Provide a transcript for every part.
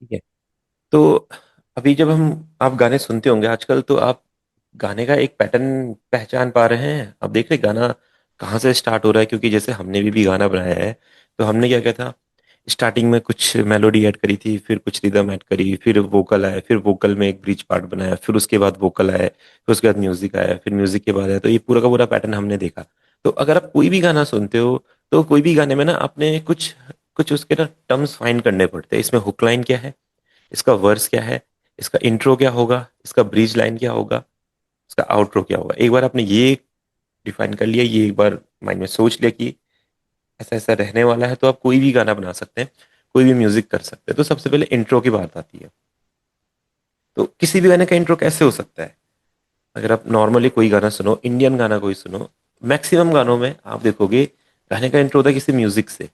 ठीक है। तो अभी जब हम आप गाने सुनते होंगे आजकल, तो आप गाने का एक पैटर्न पहचान पा रहे हैं? आप देख रहे हैं गाना कहाँ से स्टार्ट हो रहा है? क्योंकि जैसे हमने भी गाना बनाया है, तो हमने क्या किया था, स्टार्टिंग में कुछ मेलोडी ऐड करी थी, फिर कुछ रिदम ऐड करी, फिर वोकल आया, फिर वोकल में एक ब्रिज पार्ट बनाया, फिर उसके बाद वोकल आया, फिर उसके बाद म्यूजिक आया, फिर म्यूजिक के बाद आया। तो ये पूरा का पूरा पैटर्न हमने देखा। तो अगर आप कोई भी गाना सुनते हो, तो कोई भी गाने में ना आपने कुछ कुछ उसके ना टर्म्स फाइंड करने पड़ते हैं। इसमें हुक लाइन क्या है, इसका वर्स क्या है, इसका इंट्रो क्या होगा, इसका ब्रिज लाइन क्या होगा, इसका आउट्रो क्या होगा। एक बार आपने ये डिफाइन कर लिया, ये एक बार माइंड में सोच लिया कि ऐसा ऐसा रहने वाला है, तो आप कोई भी गाना बना सकते हैं, कोई भी म्यूजिक कर सकते हैं। तो सबसे पहले इंट्रो की बात आती है। तो किसी भी गाने का इंट्रो कैसे हो सकता है? अगर आप नॉर्मली कोई गाना सुनो, इंडियन गाना कोई सुनो, मैक्सिमम गानों में आप देखोगे गाने का इंट्रो होता है किसी म्यूजिक से।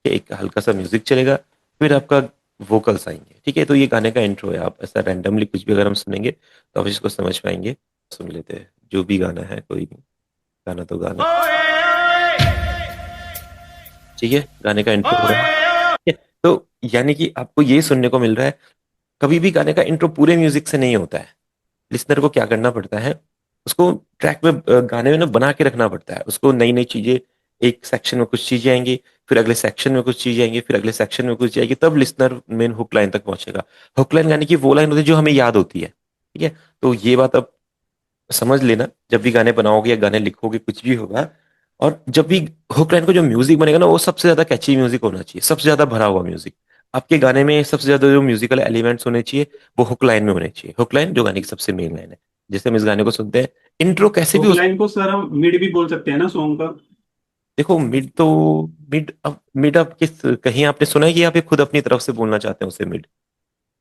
एक हल्का सा म्यूजिक चलेगा, फिर आपका वोकल्स आएंगे। ठीक है, तो ये गाने का इंट्रो है। आप ऐसा रैंडमली कुछ भी अगर हम सुनेंगे तो आप इसको समझ पाएंगे। सुन लेते हैं जो भी गाना है, कोई भी गाना, तो गाना। ठीक है, गाने का इंट्रो हो रहा है। ठीक है, तो यानी कि आपको ये सुनने को मिल रहा है, कभी भी गाने का इंट्रो पूरे म्यूजिक से नहीं होता है। लिसनर को क्या करना पड़ता है, उसको ट्रैक में गाने में ना बना के रखना पड़ता है। उसको नई नई चीजें, एक सेक्शन में कुछ चीजें आएंगी, फिर अगले सेक्शन में कुछ चीजें आएंगी, फिर अगले सेक्शन में कुछ आएगी, तब लिसनर मेन हुक लाइन तक पहुंचेगा। हुक लाइन गाने की वो लाइन होती है जो हमें याद होती है। ठीक है, तो ये बात अब समझ लेना, जब भी गाने बनाओगे या गाने लिखोगे, कुछ भी होगा, और जब भी हुक लाइन को जो म्यूजिक बनेगा ना, वो सबसे ज्यादा कैची म्यूजिक होना चाहिए, सबसे ज्यादा भरा हुआ म्यूजिक। आपके गाने में सबसे ज्यादा जो म्यूजिकल एलिमेंट्स होने चाहिए, वो हुक लाइन में होने चाहिए। हुक लाइन जो गाने की सबसे मेन लाइन है। जैसे हम इस गाने को सुनते हैं, इंट्रो कैसे भी हुक हो लाइन सकता को सर हम मिड भी बोल सकते हैं ना सॉन्ग का। है। देखो मिड तो, मिड अब किस, कहीं आपने सुना है कि आप ये खुद अपनी तरफ से बोलना चाहते हैं उसे मिड?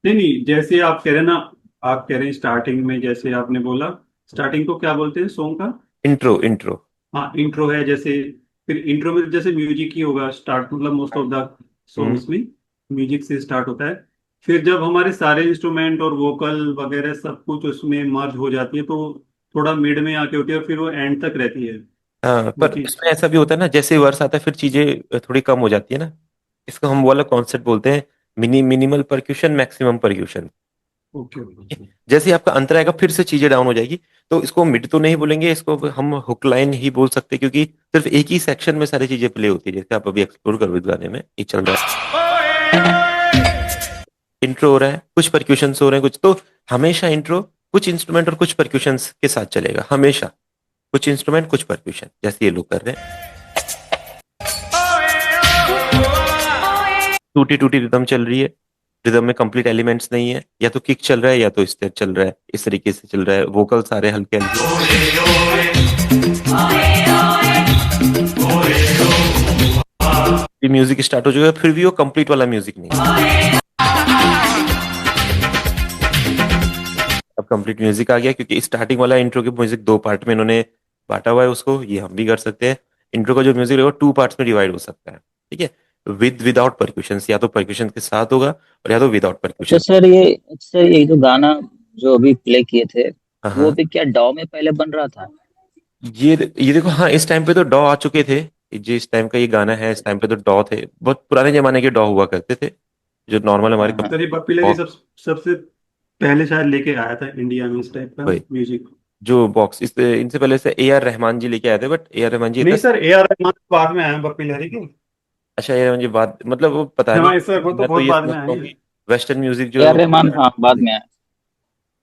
नहीं नहीं, जैसे आप कह रहे हैं ना, आप कह रहे हैं स्टार्टिंग में, जैसे आपने बोला स्टार्टिंग को क्या बोलते हैं सॉन्ग का। Intro, intro. हाँ इंट्रो है जैसे, फिर इंट्रो में जैसे म्यूजिक ही होगा स्टार्ट, मतलब most of the hmm. Songs में म्यूजिक से स्टार्ट होता है। फिर जब हमारे सारे इंस्ट्रूमेंट और वोकल वगैरह सब कुछ उसमें मर्ज हो जाती है, तो थोड़ा मिड में आके होती है और फिर वो एंड तक रहती है हाँ, वो पर चीज। इसमें ऐसा भी होता है ना, जैसे वर्स आता है फिर चीजें थोड़ी कम हो जाती है ना। इसको हम वो वाला कॉन्सेप्ट बोलते हैं, minimal percussion, maximum percussion. Okay okay. जैसे ही आपका अंतर आएगा, फिर से चीजें डाउन हो जाएगी। तो इसको मिड तो नहीं बोलेंगे, इसको हम हुक लाइन ही बोल सकते हैं, क्योंकि सिर्फ एक ही सेक्शन में सारी चीजें प्ले होती है। जैसे आप अभी एक्सप्लोर करो, इस गाने में ये चल रहा है, इंट्रो हो रहा है, कुछ परक्यूशंस हो रहे हैं, कुछ तो हमेशा इंट्रो कुछ इंस्ट्रूमेंट और कुछ परक्यूशंस के साथ चलेगा हमेशा। कुछ इंस्ट्रूमेंट, कुछ परक्यूशन, जैसे ये लोग कर रहे हैं। टूटी टूटी रिदम चल रही है, रिदम में कंप्लीट एलिमेंट्स नहीं है, या तो किक चल रहा है या तो स्टेप चल रहा है, इस तरीके से चल रहा है। वोकल सारे हल्के हल्के, ये म्यूजिक स्टार्ट हो चुका है, फिर भी वो कंप्लीट वाला म्यूजिक नहीं है। अब कंप्लीट म्यूजिक आ गया, क्योंकि स्टार्टिंग वाला इंट्रो के म्यूजिक दो पार्ट में इन्होंने बांटा हुआ है उसको। ये हम भी कर सकते हैं। इंट्रो का जो म्यूजिक है वो टू पार्ट्स में डिवाइड हो सकता है। ठीक है, विदाउट परक्यूशन, या तो परक्यूशन के साथ होगा और या तो विदाउट अच्छा परक्यूशन। सर, ये जो गाना जो अभी प्ले किए थे, हाँ वो हाँ। भी क्या डॉ में पहले बन रहा था? ये देखो, हाँ इस टाइम पे तो डॉ आ चुके थे। जिस टाइम का ये गाना है, इस टाइम पे तो डॉ थे, बहुत पुराने जमाने के डॉ हुआ करते थे, जो नॉर्मल हमारे हाँ हाँ। सर ये पप्पी लहरी बॉक्स। सबसे पहले शायद लेके आया था इंडिया में इस टाइप का वही, म्यूजिक। जो बॉक्स इनसे पहले से ए आर रहमान जी लेके आए थे, बट ए आर रहमान जी इतना। नहीं सर, ए आर रहमान बाद में आया पप्पी लहरी के। अच्छा, ए आर रहमान जी बात, मतलब वो पता नहीं। हाँ सर, वो तो मैं तो बहुत ये बाद में समझता आए हूँ हैं। कि वेस्टर्न म्यूजिक ए जो आर रहमान, हाँ, बाद में आया।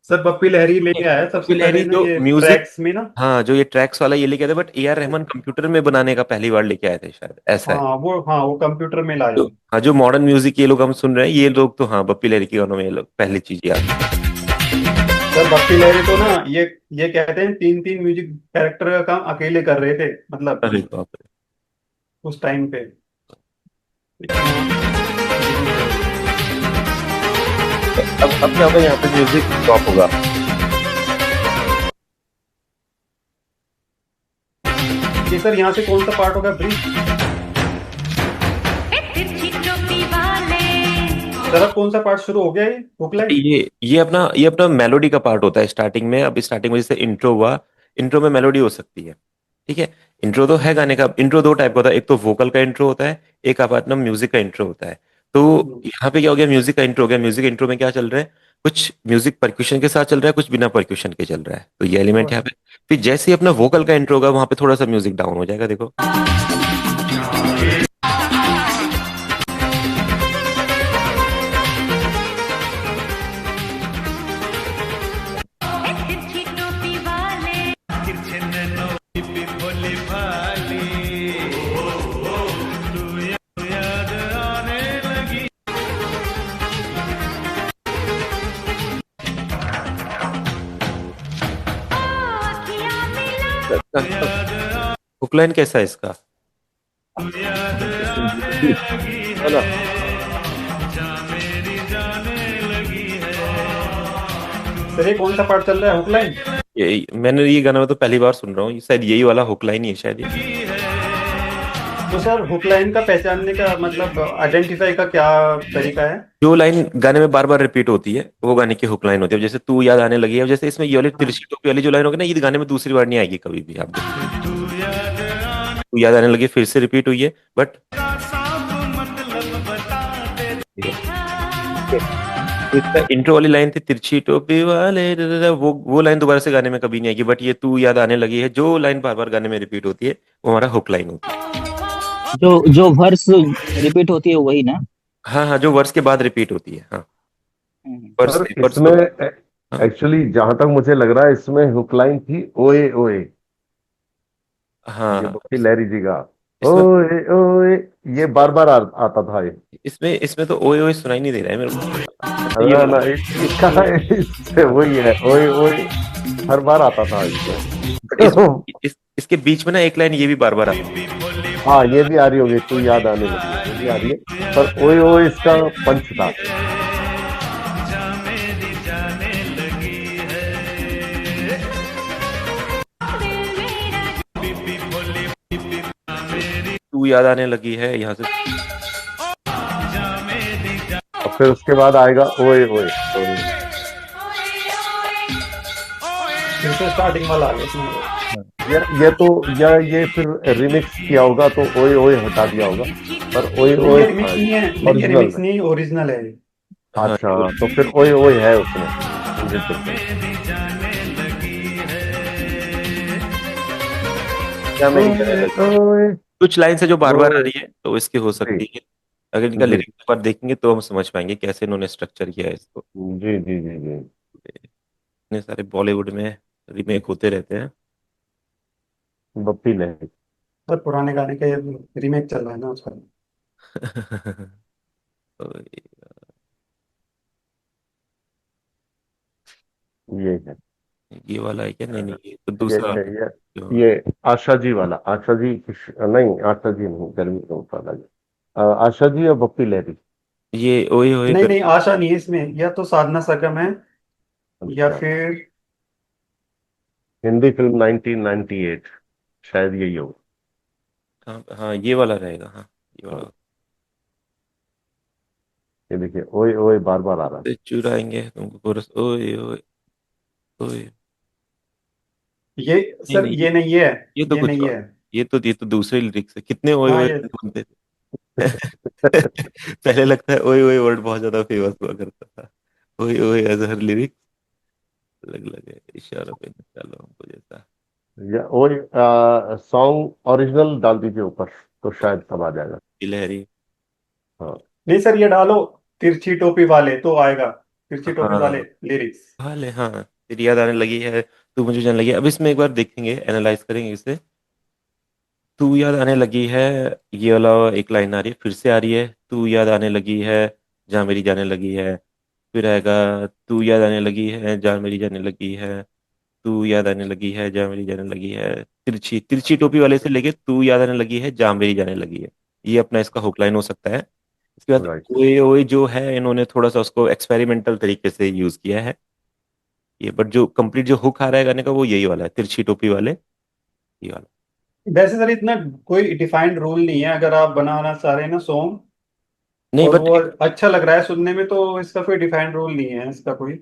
सर पप्पी लहरी लेके आया सबसे कपिल पहले लहरी ना, जो ये म्यूजिक, ट्रैक्स में ना। हाँ जो ये ट्रैक्स वाला ये लेके आए थे, but A R Rahman computer में बनाने का पहली बार लेके आए थे, शायद ऐसा है। हाँ वो कंप्यूटर में लाया। जो, हाँ जो मॉडर्न म्यूजिक ये लोग हम सुन रहे हैं, ये लोग तो हाँ बप्पी लहरी के गानों में ये लोग पहली चीज याद। सर पप्पी लहरी तो ना, ये कहते हैं तीन तीन म्यूजिक डायरेक्टर का काम अकेले कर रहे थे, मतलब अरे बाप रे। उस टाइम पे इतना बिजी थे वो। अब क्या होगा, यहाँ पे म्यूजिक ड्रॉप होगा। ये सर यहाँ से कौन सा पार्ट होगा, ब्रिज? सर अब कौन सा पार्ट शुरू हो गया, ये हुक लाइन? ये अपना मेलोडी का पार्ट होता है स्टार्टिंग में। अब स्टार्टिंग में जैसे इंट्रो हुआ, इंट्रो में मेलोडी हो सकती है। ठीक है, इंट्रो तो है गाने का। इंट्रो दो टाइप का होता है, एक तो वोकल का इंट्रो होता है, एक अपना म्यूजिक का इंट्रो होता है। तो यहाँ पे क्या हो गया, म्यूजिक का इंट्रो हो गया। म्यूजिक इंट्रो में क्या चल रहा है, कुछ म्यूजिक परक्यूशन के साथ चल रहा है, कुछ बिना परक्यूशन के चल रहा है, तो ये एलिमेंट यहाँ पे। फिर जैसे ही अपना वोकल का इंट्रो होगा, वहां पे थोड़ा सा म्यूजिक डाउन हो जाएगा, देखो। हुक लाइन कैसा है इसका, है ना। सर ये कौन सा पार्ट चल रहा है, हुक लाइन? मैंने ये गाना मैं तो पहली बार सुन रहा हूँ, शायद यही वाला हुक लाइन ही है शायद ये। तो सर हुक लाइन का पहचानने का मतलब आइडेंटिफाई का क्या तरीका है? जो लाइन गाने में बार बार रिपीट होती है वो गाने की हुक लाइन होती है। अब जैसे तू याद आने लगी है, अब जैसे इसमें ये वाली तिरछी टोपी वाली जो लाइन होगी ना, ये गाने में दूसरी बार नहीं आएगी कभी भी, आप देखो। तू याद आने लगी फिर से रिपीट हुई है, बट इसका इंट्रो वाली लाइन थी तिरछी टोपी वाले वो लाइन दोबारा से गाने में कभी नहीं आएगी। बट ये तू याद आने लगी है जो लाइन बार बार गाने में रिपीट होती है, वो हमारा हुक लाइन होती है। जो जो वर्स रिपीट होती है वही ना? हाँ हाँ, जो वर्स के बाद रिपीट होती है, हाँ। हम्म। वर्स सर वर्स इसमें तो हाँ एक्चुअली जहां तक मुझे लग रहा है इसमें हुक लाइन थी ओए ओए, ये हाँ। बप्पी लहरी जी का इसमें ओए ओए, ये बार बार आता था ये। इसमें इसमें तो ओए ओए सुनाई नहीं दे रहा है मेरे को, अच्छा ये ना वाला। ना इसका इससे वही है ओए ओए, हर बार आता था इसमें। बट इसके बीच में ना एक लाइन ये भी बार बार आती है। हाँ ये भी आ रही होगी, तू याद आने लगी है, ये भी आ रही है, पर ओए ओए इसका पंच था। तू याद आने लगी है यहाँ से। और फिर उसके बाद आएगा ओए ओए ओए। फिर से स्टार्टिंग वाला आ गया इसमें। ये तो ये फिर रिमिक्स किया होगा तो ओए ओए हटा दिया होगा, पर ओए नहीं, ओए ये रिमिक्स नहीं है, नहीं ये ओरिजिनल रिमिक्स है। नहीं, ओरिजिनल है ये। हाँ अच्छा तो फिर ओए ओए है उसमें 100%। क्या मेरी जाने लगी, ओए कुछ लाइन से जो बार बार आ ओए रही है तो इसकी हो जी सकती है। अगर इनका जी लिरिक्स पर देखेंगे तो हम समझ पाएंगे कैसे इन्होंने स्ट्रक्चर किया है इसको। जी जी जी जी। इतने सारे बॉलीवुड में रीमेक होते रहते हैं। बप्पी लहरी। पर पुराने गाने का ये रीमेक चल रहा है ना उसका। तो ये है, ये वाला है क्या, नहीं नहीं, ये तो ये दूसरा है वाला जो। ये आशा जी वाला, आशा जी नहीं, आशा जी नहीं, गर्मी का वाला है। आशा जी और बप्पी लहरी। ये ओए ओए नहीं कर। नहीं, आशा नहीं है इसमें, या तो साधना सरगम है या अच्छा, फिर हिंदी फिल्म 1998, शायद यही हो। हाँ हाँ, ये वाला रहेगा, हाँ ये वाला। ये देखिए ओए ओए बार बार आ रहा से चुराएंगे तुमको कोरस, ओए ओए ओए। ये। नहीं सर नहीं, ये नहीं है, ये तो ये कुछ नहीं और, है। ये तो दूसरे लिरिक्स है, कितने ओए हाँ ओए ये बनते थे। पहले लगता है ओए ओए वर्ड बहुत ज्यादा फेमस हुआ करता था, ओए ओए एज हर लिरिक्स, अलग अलग है, इशारों पे निकालो हमको जैसा। या ओए सॉन्ग ओरिजिनल डाल दीजिए ऊपर, तो शायद तब आ जाएगा। गिलहरी। हाँ नहीं सर, ये डालो तिरछी टोपी वाले तो आएगा, तिरछी टोपी वाले हाँ लिरिक्स। हाल है, हाँ तेरी याद आने लगी है, तू मुझे जाने लगी है। अब इसमें एक बार देखेंगे, एनालाइज करेंगे इसे। तू याद आने लगी है, ये वाला एक लाइन आ रही है, फिर से आ रही है, तू याद आने लगी है जहाँ मेरी जाने लगी है। फिर आएगा, तू याद आने लगी है जहाँ मेरी जाने लगी है, तू याद आने लगी है जहाँ मेरी जाने लगी है। तिरछी तिरछी टोपी वाले से लेके तू याद आने लगी है जहाँ मेरी जाने लगी है, ये अपना इसका हुक लाइन हो सकता है। इसके बाद राइट। ओए ओए जो है, इन्होंने थोड़ा सा उसको एक्सपेरिमेंटल तरीके से यूज किया है ये, बट जो कंप्लीट जो हुक आ रहा है गाने का वो यही वाला है, तिरछी टोपी वाले, ये वाला। वैसे सर इतना कोई डिफाइंड रूल नहीं है, अगर आप बनाना चाह रहे हैं ना सॉन्ग नहीं और बट वो अच्छा लग रहा है सुनने में, तो इसका कोई डिफाइंड रूल नहीं है इसका कोई।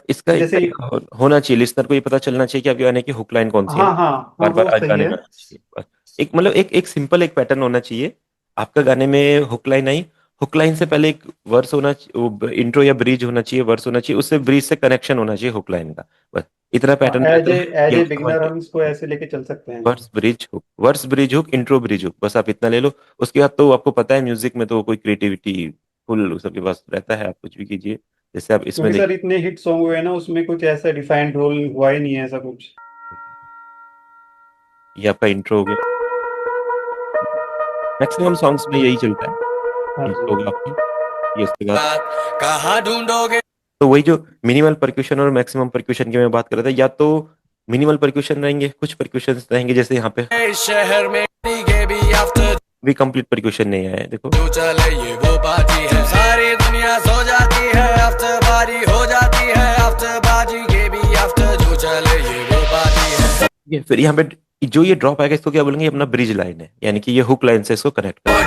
इसका एक जैसे तरीका होना चाहिए, लिसनर को ये पता चलना चाहिए कि आपके गाने की हुक लाइन कौन सी है हाँ ना, हाँ हाँ, बार बार वो आज सही गाने है। में आना चाहिए बस। एक मतलब एक एक सिंपल एक पैटर्न होना चाहिए, आपका गाने में हुक लाइन आई हुक लाइन से पहले एक वर्स होना वो इंट्रो या ब्रिज होना चाहिए, वर्स होना चाहिए, उससे ब्रिज से कनेक्शन होना चाहिए हुक लाइन का। बस इतना पैटर्न एज रहता ए है एज ये ए आप समझ बिगिनर लो। हम इसको ऐसे लेके चल सकते हैं। Verse bridge hook, verse bridge hook, intro bridge hook, बस आप इतना ले लो। उसके बाद तो आपको पता है म्यूजिक में तो कोई क्रिएटिविटी फुल सबके पास रहता है, आप कुछ भी कीजिए। जैसे आप इसमें क्योंकि सर देखिए, इतने हिट सॉन्ग हुए हैं ना, उसमें कुछ ऐसा डिफाइंड रोल हुआ ही नहीं है ऐसा कुछ। ये आपका इंट्रो हो गया। मैक्सिमम सॉन्ग्स में यही चलता है, हाँ इंट्रो जी। होगा आपकी, ये उसके बाद कहाँ ढूंढोगे। तो वही जो मिनिमल परक्यूशन और मैक्सिमम परक्यूशन की मैं बात कर रहा था, या तो मिनिमल परक्यूशन रहेंगे, कुछ परक्यूशन रहेंगे, जैसे यहाँ पे शहर में भी कंप्लीट परक्यूशन नहीं आया है, देखो जो चले ये वो बाजी है, सारी दुनिया सो जाती है, आफ्टर बारी हो जाती है, आफ्टर बाजी ये भी आफ्टर, जो चले ये वो बाजी है। ये फिर यहाँ पे जो ये ड्रॉप आएगा इसको क्या बोलेंगे, ये अपना ब्रिज लाइन है, यानी कि ये हुक लाइन से इसको कनेक्ट कर।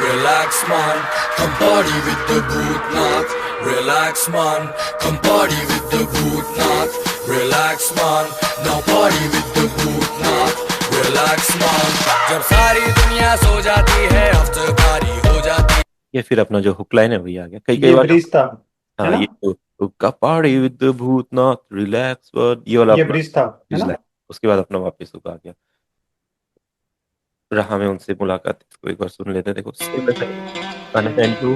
Relax man, come party with the Bhutnath. Relax man, come party with the Bhutnath. Relax man, now party with the Bhutnath. Relax man, जब सारी दुनिया सो जाती है, after party हो जाती है। ये फिर अपना जो हुक लाइन है वही आ गया, कई कई ये बार। ब्रिज था, है हाँ, ना? ये तो हुक्का party with the Bhoothnath, relax word, ये वाला ये अपना ब्रिज था, है ब्रिज ना? लाइन। उसके बाद अपना वापस हुक आ गया, रहा में उनसे मुलाकात, इसको एक बार सुन लेते हैं, देखो सेम ऐसा ही गाने का इंट्रो।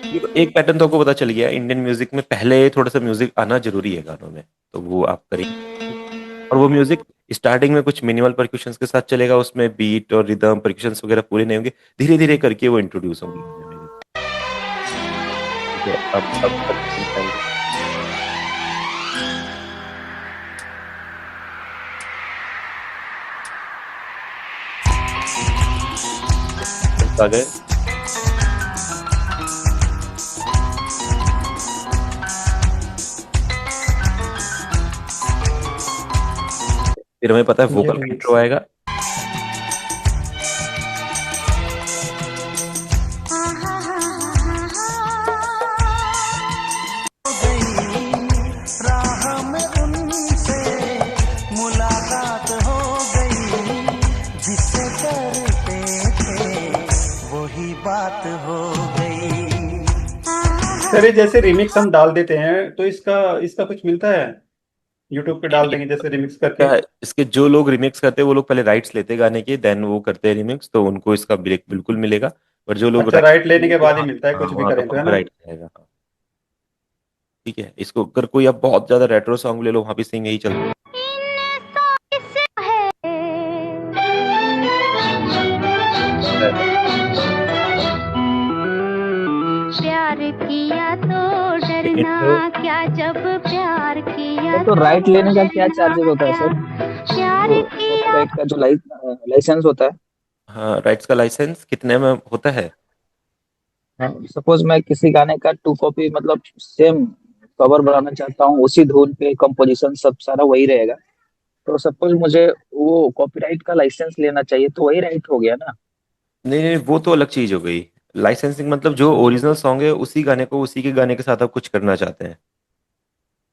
देखो एक पैटर्न तो आपको पता चल गया, इंडियन म्यूजिक में पहले थोड़ा सा म्यूजिक आना जरूरी है गानों में, तो वो आप करेंगे। और वो म्यूजिक स्टार्टिंग में कुछ मिनिमल परक्यूशंस के साथ चलेगा, उसमें बीट और रिदम परक्यूशंस वगैरह पूरे नहीं होंगे, धीरे धीरे करके वो इंट्रोड्यूस होंगे गाने में। ठीक है, अब percussions आएंगे। आ गए, फिर हमें पता है ये वोकल का रिमिक्स। इंट्रो आएगा। राह में उनसे मुलाकात हो गई, जिससे डरते थे वही बात हो गई। सर ये जैसे रिमिक्स हम डाल देते हैं तो इसका इसका कुछ मिलता है? यूट्यूब पे डाल देंगे जैसे रिमिक्स करके। क्या है, इसके जो लोग रिमिक्स करते हैं वो लोग पहले राइट्स लेते हैं गाने के, देन वो करते हैं रिमिक्स, तो उनको इसका ब्रेक बिल्कुल मिलेगा। पर जो लोग अच्छा, राइट लेने के बाद ही वहाँ, मिलता है हाँ, कुछ भी वहाँ तो करें तो, है ना? कॉपीराइट रहेगा। हाँ, ठीक है, इसको अगर कोई आप बहुत ज्यादा रेट्रो सॉन्ग ले लो, वहाँ भी सेम यही चलता है। प्यार किया तो डरना इंट्रो क्या, जब प्यार किया तो तो राइट लेने का क्या डरना चार्जेस होता है क्या, सर? प्यार जो किया। कॉपीराइट का जो लाइसेंस होता है। हाँ, राइट्स का लाइसेंस कितने में होता है? सपोज मैं किसी गाने का 2 कॉपी मतलब सेम कवर बनाना चाहता हूँ, उसी धुन पे कंपोजिशन सब सारा वही रहेगा, तो सपोज मुझे वो कॉपीराइट का लाइसेंस लेना चाहिए, तो वही राइट हो गया ना? नहीं नहीं, वो तो अलग चीज हो गई। लाइसेंसिंग मतलब जो ओरिजिनल सॉन्ग है उसी गाने को उसी के गाने के साथ आप कुछ करना चाहते हैं।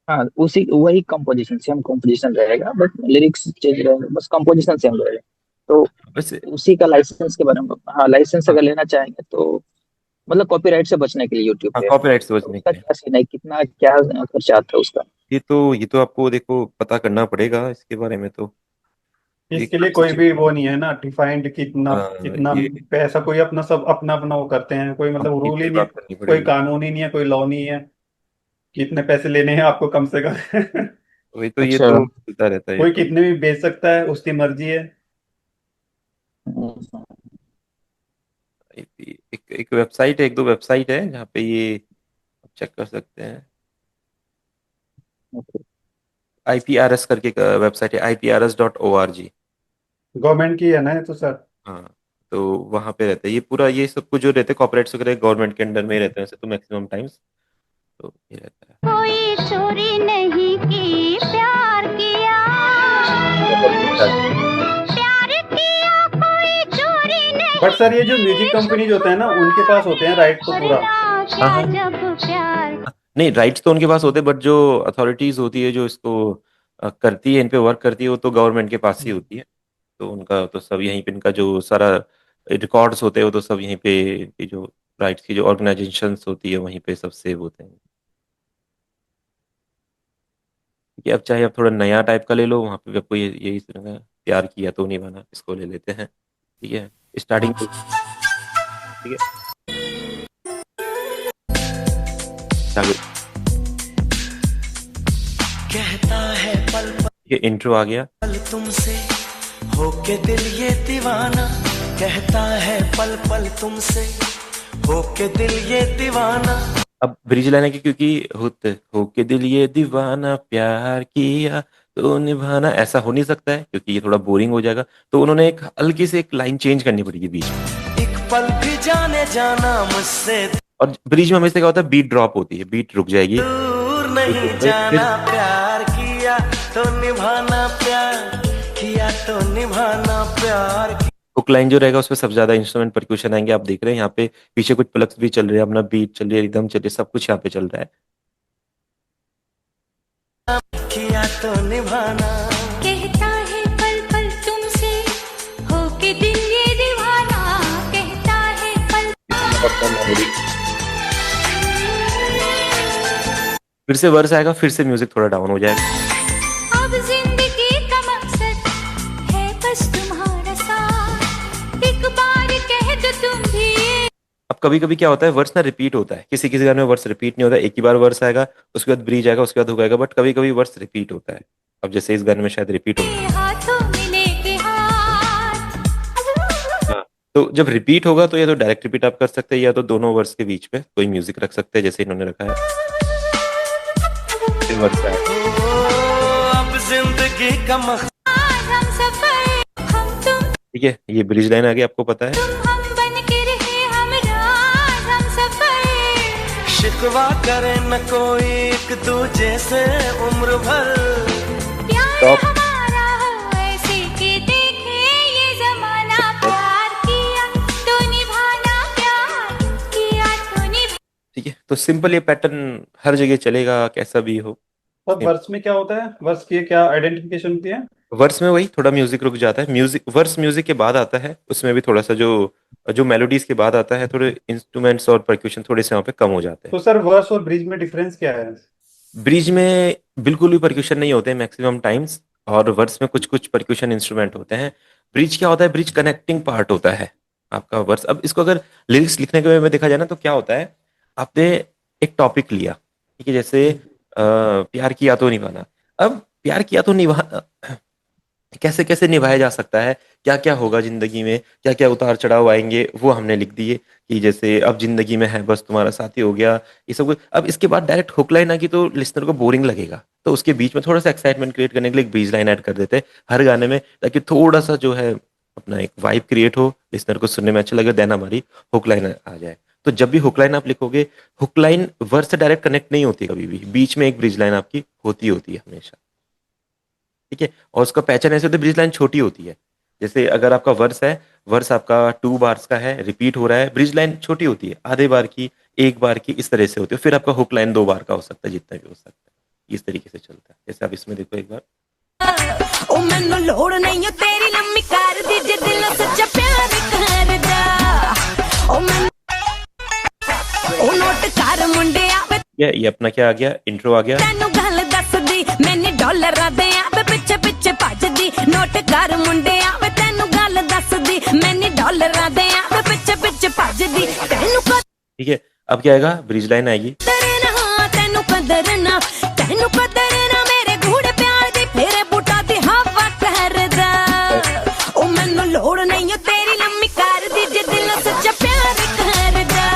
हाँ, उसी वही कंपोजिशन सेम कंपोजिशन रहेगा, बट लिरिक्स चेंज रहेगा, बस कंपोजिशन सेम रहेगा। तो वैसे उसी का लाइसेंस के बारे में, हाँ, लाइसेंस हाँ, अगर लेना चाहेंगे तो मतलब कॉपीराइट से बचने के लिए यूट्यूब हाँ, पे, कॉपीराइट से तो बचने उसका के लिए। क्या सीन है, कितना क्या खर्चा आता है उसका? ये तो आपको देखो पता करना पड़ेगा इसके बारे में, तो ये इसके लिए काफी कोई भी चीज। वो नहीं है ना डिफाइंड, कितना हाँ, कितना ये पैसा, कोई अपना सब अपना अपना वो करते हैं, कोई मतलब कंपनी रूल से ही नहीं है। बात करनी कोई पड़ेगी। कानून ही नहीं है, कोई लॉ नहीं है कि इतने पैसे लेने हैं आपको कम से कम। वही तो, ये अच्छा। तो चलता रहता है ये कोई तो। कितने भी बेच सकता है, उसकी मर्जी है। हम्म, एक एक वेबसाइट है, एक दो वेबसाइट है जहाँ पे ये चेक कर सकते हैं। ओके। IPRS करके वेबसाइट है, IPRS.org। गवर्नमेंट की है ना ये तो सर। हाँ, तो वहाँ पे रहता है ये पूरा, ये सब कुछ जो रहते हैं कॉपीराइट्स वगैरह गवर्नमेंट के अंडर में ही रहते हैं वैसे तो मैक्सिमम टाइम्स, तो ये रहता है। कोई चोरी नहीं की, प्यार किया, प्यार किया, कोई चोरी बट नहीं सर ये जो म्यूजिक कंपनी जो होते हैं ना, उनके पास होते हैं राइट तो पूरा। करना हाँ क्या, हाँ, जब प्यार। नहीं राइट्स तो उनके पास होते हैं, बट जो अथॉरिटीज होती है जो इसको करती है, इन पे वर्क करती है, वो तो गवर्नमेंट के पास ही होती है। तो उनका तो सब यहीं पे इनका जो सारा रिकॉर्ड्स होते हैं वो तो सब यहीं पे, ये जो राइट्स की जो ऑर्गेनाइजेशंस होती है वहीं पे सब सेव होते हैं। ठीक है, अब चाहे आप थोड़ा नया टाइप का ले लो, वहाँ पे भी आपको यही सुनेगा, प्यार किया तो निभाना, इसको ले लेते हैं। ठीक है, स्टार्टिंग। ठीक है, आगे। कहता है पल ये इंट्रो आ गया। पल तुमसे होके दिल ये दीवाना, कहता है पल पल तुमसे होके दिल ये दीवाना। अब ब्रिज लाइन है कि क्योंकि हो के दिल ये दीवाना, प्यार किया तो निभाना, ऐसा हो नहीं सकता है क्योंकि ये थोड़ा बोरिंग हो जाएगा, तो उन्होंने एक हल्की से एक लाइन चेंज करनी पड़ेगी बीच में। एक पल भी जाने जाना मुझसे और ब्रिज में हमेशा क्या होता है, बीट ड्रॉप होती है, बीट रुक जाएगी। दूर नहीं जाना, प्यार किया तो निभाना, प्यार किया तो निभाना, प्यार हुक लाइन जो रहेगा उसमें सबसे ज्यादा इंस्ट्रूमेंट परक्यूशन आएंगे। आप देख रहे हैं यहाँ पे पीछे कुछ प्लग्स भी चल रहे हैं, अपना बीट चल रही है, एकदम चल रही है, सब कुछ यहाँ पे चल रहा है। किया तो निभाना। कहता है पल पल तुमसे होके दिल ये दीवाना, कहता है पल। फिर से वर्स आएगा, फिर से म्यूजिक थोड़ा डाउन हो जाएगा। अब जिंदगी का मकसद है बस तुम्हारा साथ, एक बार कह दो तुम भी। अब कभी कभी क्या होता है, वर्स ना रिपीट होता है, किसी किसी गाने में वर्स रिपीट नहीं होता, एक ही बार वर्स आएगा, उसके बाद ब्रिज आएगा, उसके बाद हुक आएगा, बट कभी कभी वर्स रिपीट होता है। अब जैसे इस गाने में शायद रिपीट होगा। हाथों में लेके हाथ। हाँ, तो जब रिपीट होगा तो या तो डायरेक्ट रिपीट आप कर सकते हैं, या तो दोनों वर्स के बीच में कोई म्यूजिक रख सकते हैं, जैसे इन्होंने रखा है। फिर वर्स आएगा। अब जिंदगी का मकसद हम सफर, हम तुम ठीक है, ये ब्रिज लाइन आ गई, आपको पता है। हम बन के रहे हम राज, हम सफर। शिकवा करे न कोई एक दूजे से उम्र भर। प्यार Stop. हमारा हो ऐसे कि देखे ये जमाना, प्यार किया तो निभाना, प्यार किया तो निभाना। ठीक है, तो सिंपल ये पैटर्न हर जगह चलेगा, कैसा भी हो। अब वर्स में क्या होता है, वर्स की क्या आइडेंटिफिकेशन होती है? वर्स में वही थोड़ा म्यूजिक रुक जाता है, म्यूजिक वर्स म्यूजिक के बाद आता है, उसमें भी थोड़ा सा जो जो मेलोडीज के बाद आता है, थोड़े इंस्ट्रूमेंट्स और परक्यूशन थोड़े से वहाँ पे कम हो जाते हैं। तो सर वर्स और ब्रिज में डिफरेंस क्या है? ब्रिज में बिल्कुल भी परक्यूशन नहीं होते हैं मैक्सिमम टाइम्स, और वर्स में कुछ कुछ परक्यूशन इंस्ट्रूमेंट होते हैं। ब्रिज क्या होता है, ब्रिज कनेक्टिंग पार्ट होता है आपका वर्स। अब इसको अगर लिरिक्स लिखने के वे में देखा जाए ना, तो क्या होता है, आपने एक टॉपिक लिया, ठीक है, जैसे प्यार किया तो निभाना। अब प्यार किया तो निभाना कैसे कैसे निभाया जा सकता है, क्या क्या होगा जिंदगी में, क्या क्या उतार चढ़ाव आएंगे, वो हमने लिख दिए कि जैसे अब जिंदगी में है बस तुम्हारा साथी हो गया, ये सब कुछ। अब इसके बाद डायरेक्ट हुक लाइन आ गई तो लिसनर को बोरिंग लगेगा, तो उसके बीच में थोड़ा सा एक्साइटमेंट क्रिएट करने के लिए एक ब्रीज लाइन ऐड कर देते हैं हर गाने में, ताकि थोड़ा सा जो है अपना एक वाइब क्रिएट हो, लिसनर को सुनने में अच्छा लगे, देन हमारी हुक लाइन आ जाए। तो जब भी हुक लाइन आप लिखोगे, हुक लाइन वर्स से डायरेक्ट कनेक्ट नहीं होती कभी भी, बीच में एक ब्रिज लाइन आपकी होती है हमेशा। ठीक है, और उसका पहचान ऐसे होता है, ब्रिज लाइन छोटी होती है। जैसे अगर आपका वर्स है, वर्स आपका 2 बार्स का है, रिपीट हो रहा है, ब्रिज लाइन छोटी होती है, आधे बार की, 1 बार की, इस तरह से होती है। फिर आपका हुक लाइन 2 बार का हो सकता है, जितना भी हो सकता है, इस तरीके से चलता है। जैसे आप इसमें देखो एक बार, ओ मैनू लोड़ नहीं है तेरी लम्मी कार दी, जे दिल सच्चा प्यार करदा। ओ मैनू ओ नोट कर मुंडे आवे, ये अपना क्या आ गया, इंट्रो आ गया। तैनू गल दस दी, मैंने डॉलर दे आवे, पिछे पिछे भजदी। नोट कर मुंडे आवे, तैनू गल दस दी, मैंने डॉलर दे आवे, पिछे पिछे भजदी। तैनू ठीक है, अब क्या आएगा, ब्रिज लाइन आएगी। कदर ना, तैनू कदर ना, तैनू कदर ना, मेरे गूढ़े प्यार दी, मेरे बूटा दी हवा करदा। ओ मैनू लोड़ नहीं है तेरी लम्मी कार दी, जे दिल सच्चा प्यार करदा।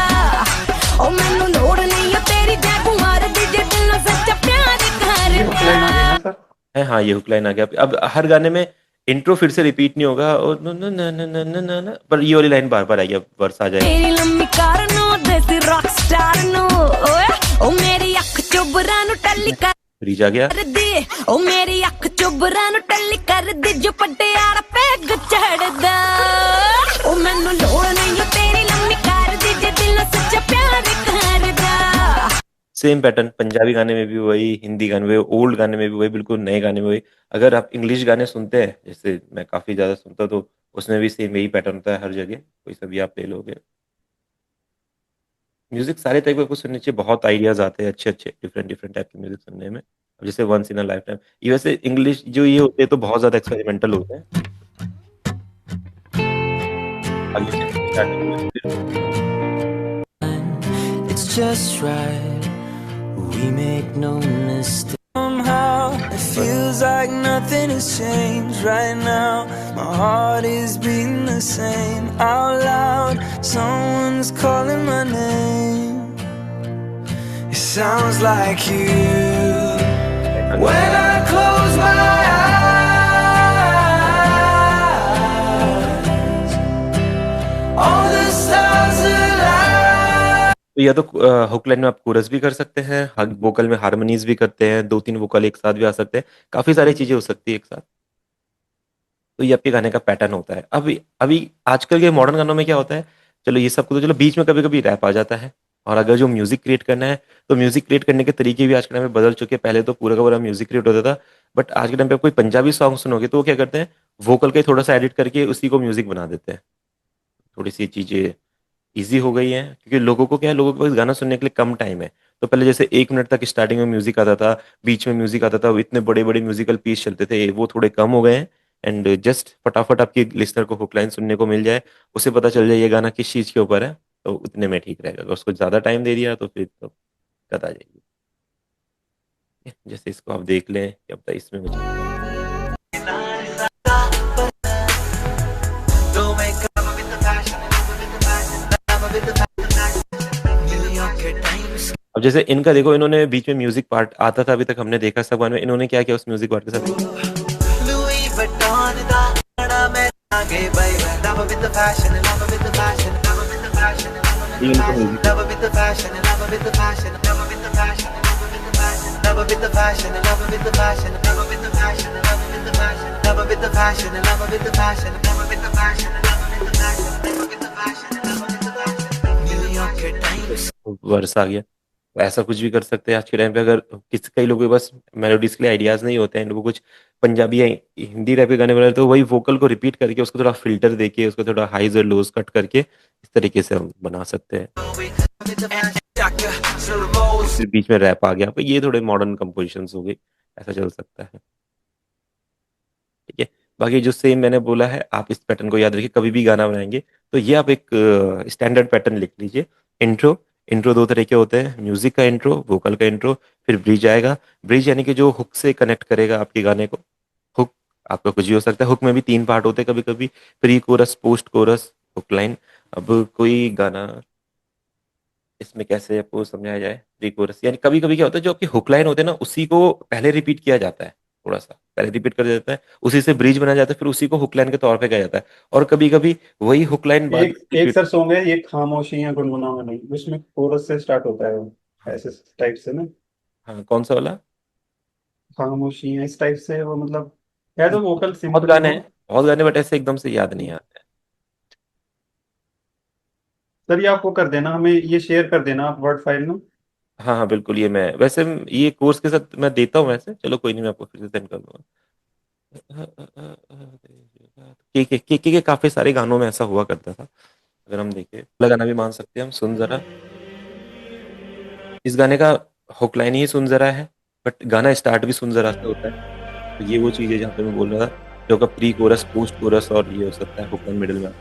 ओ मैनू लोड़ नहीं है तेरी जैगुआर दी, जे दिल सच्चा प्यार करदा। हाँ, ये हुक लाइन आ गया। अब हर गाने में इंट्रो फिर से रिपीट नहीं होगा, और न न न न न न न, पर ये वाली लाइन बार बार आएगी, अब वर्स आ जाएगा। तेरी लम्मी कार नो देसी रॉक स्टार नो, ओए ओ मेरी अख चुबरा नु टल्ली कर ब्रिज आ गया। दी, ओ मेरी अख चुबरा नु टल्ली कर दी, जो पटियाला पैग चढ़दा। ओ मैनू लोड़ नहीं है तेरी लम्मी कार दी, जे दिल सच्चा प्यार करदा। सेम पैटर्न पंजाबी गाने में भी वही, हिंदी गाने में, ओल्ड गाने में भी वही, बिल्कुल नए गाने में वही। अगर आप इंग्लिश गाने सुनते हैं, जैसे मैं काफी ज्यादा सुनता हूं, तो उसमें भी सेम यही पैटर्न होता है हर जगह, कोई सा भी आप ले लोगे। म्यूजिक सारे टाइप का कुछ सुनने चाहिए, बहुत आइडियाज आते हैं अच्छे अच्छे डिफरेंट डिफरेंट टाइप के म्यूजिक सुनने में। अब जैसे once in a life time, ये वैसे इंग्लिश जो ये होते हैं तो बहुत ज्यादा एक्सपेरिमेंटल होते हैं। आगे से स्टार्टिंग में फिर It's just right. We make no mistake. Somehow it feels like nothing has changed right now. My heart is beating the same out loud. Someone's calling my name. It sounds like you. When I close my eyes, all the stars align. तो या तो hook line में आप coarse भी कर सकते हैं, vocal में हारमोनीज भी करते हैं, दो तीन वोकल एक साथ भी आ सकते हैं, काफी सारी चीजें हो सकती है एक साथ। तो ये आपके गाने का पैटर्न होता है। अभी अभी आजकल के मॉडर्न गानों में क्या होता है, चलो ये सब को तो चलो, बीच में कभी कभी रैप आ जाता है। और अगर जो म्यूजिक क्रिएट करना है तो म्यूजिक क्रिएट करने के तरीके भी आज के टाइम में बदल चुके हैं। पहले तो पूरा का पूरा म्यूजिक क्रिएट होता था, बट आज के टाइम पे आप कोई पंजाबी सॉन्ग सुनोगे तो वो क्या करते हैं, वोकल का ही थोड़ा सा एडिट करके उसी को म्यूजिक बना देते हैं। थोड़ी सी चीजें इजी हो गई है, क्योंकि लोगों को क्या है, लोगों के पास गाना सुनने के लिए कम टाइम है। तो पहले जैसे 1 मिनट तक स्टार्टिंग में म्यूजिक आता था, बीच में म्यूजिक आता था, इतने बड़े बड़े म्यूजिकल पीस चलते थे, वो थोड़े कम हो गए हैं। एंड जस्ट फटाफट आपकी लिसनर को हुक लाइन सुनने को मिल जाए, उसे पता चल जाए ये गाना किस चीज के ऊपर है, तो उतने में ठीक रहेगा। अगर उसको ज्यादा टाइम दे दिया तो फिर तो दिक्कत आ जाएगी। जैसे इसको आप देख लें, क्या पता इसमें मुझे Don't make up with the passion, love with the passion. New York के times. अब जैसे इनका देखो, इन्होंने बीच में म्यूजिक पार्ट आता था, अभी तक हमने देखा सब गाने में, इन्होंने क्या किया उस म्यूजिक पार्ट के साथ, Louis Vuitton da na मैं आगे baby. Love with the passion, love with the passion, love with the passion, ये इनको music love with the passion, love with the passion, love with the passion, love with the passion, love with the passion, love with the passion, love with the passion, love with the passion, love with the passion, love with the passion, love with the passion, love with the passion, love with the passion, love with the passion. New York के times. Verse आ गया। तो ऐसा कुछ भी कर सकते हैं आज के टाइम पे। अगर किसी कई लोगों के पास मेलोडीज के लिए आइडियाज नहीं होते हैं, वो कुछ पंजाबी या हिंदी रैप के गाने बना रहे, तो वही वोकल को रिपीट करके उसको थोड़ा फिल्टर देके, उसको थोड़ा हाइज और लोज कट करके इस तरीके से हम बना सकते हैं। फिर बीच में रैप आ गया, तो ये थोड़े मॉडर्न कंपोजिशंस हो गई, ऐसा चल सकता है। ठीक है, बाकी जो सेम मैंने बोला है, आप इस पैटर्न को याद रखिए, कभी भी गाना बनाएंगे तो ये आप एक स्टैंडर्ड पैटर्न लिख लीजिए। इंट्रो, इंट्रो दो तरह के होते हैं, म्यूजिक का इंट्रो, वोकल का इंट्रो, फिर ब्रिज आएगा। ब्रिज यानी कि जो हुक से कनेक्ट करेगा आपके गाने को। हुक आपका कुछ भी हो सकता है, हुक में भी 3 पार्ट होते हैं कभी कभी, pre chorus, post chorus, hook line. अब कोई गाना इसमें कैसे आपको समझाया जाए, प्री कोरस यानी कभी कभी क्या होता है, जो आपकी हुक लाइन होते हैं ना, उसी को पहले रिपीट किया जाता है, थोड़ा सा पहले रिपीट कर दिया जाता है, उसी से ब्रिज बनाया जाता है, फिर उसी को हुक लाइन के तौर पे कहा जाता है। और कभी कभी वही हुक लाइन बाद एक एक सर सॉन्ग है ये, खामोशियां गुनगुनाओ नहीं, उसमें कोरस से स्टार्ट होता है वो, ऐसे टाइप से ना, हाँ, कौन सा वाला? खामोशियां इस टाइप से वो, मतलब है तो वोकल बहुत सिंपल गाने हैं, बहुत गाने, बट ऐसे एकदम से याद नहीं आते। सर। ये आपको कर देना, हमें ये शेयर कर देना आप वर्ड फाइल में। हाँ हाँ बिल्कुल, ये मैं वैसे ये कोर्स के साथ मैं देता हूँ वैसे, चलो कोई नहीं, मैं आपको फिर से सेंड कर दूंगा। के काफी सारे गानों में ऐसा हुआ करता था। अगर हम देखें, अगला गाना भी मान सकते हैं हम, सुन जरा। इस गाने का हुक लाइन ही सुन जरा है, बट गाना स्टार्ट भी सुन जरा से होता है। तो ये वो चीज है जहाँ पे मैं बोल रहा था, जो का प्री कोरस, पोस्ट कोरस और ये हो सकता है, हुक लाइन मिडिल में।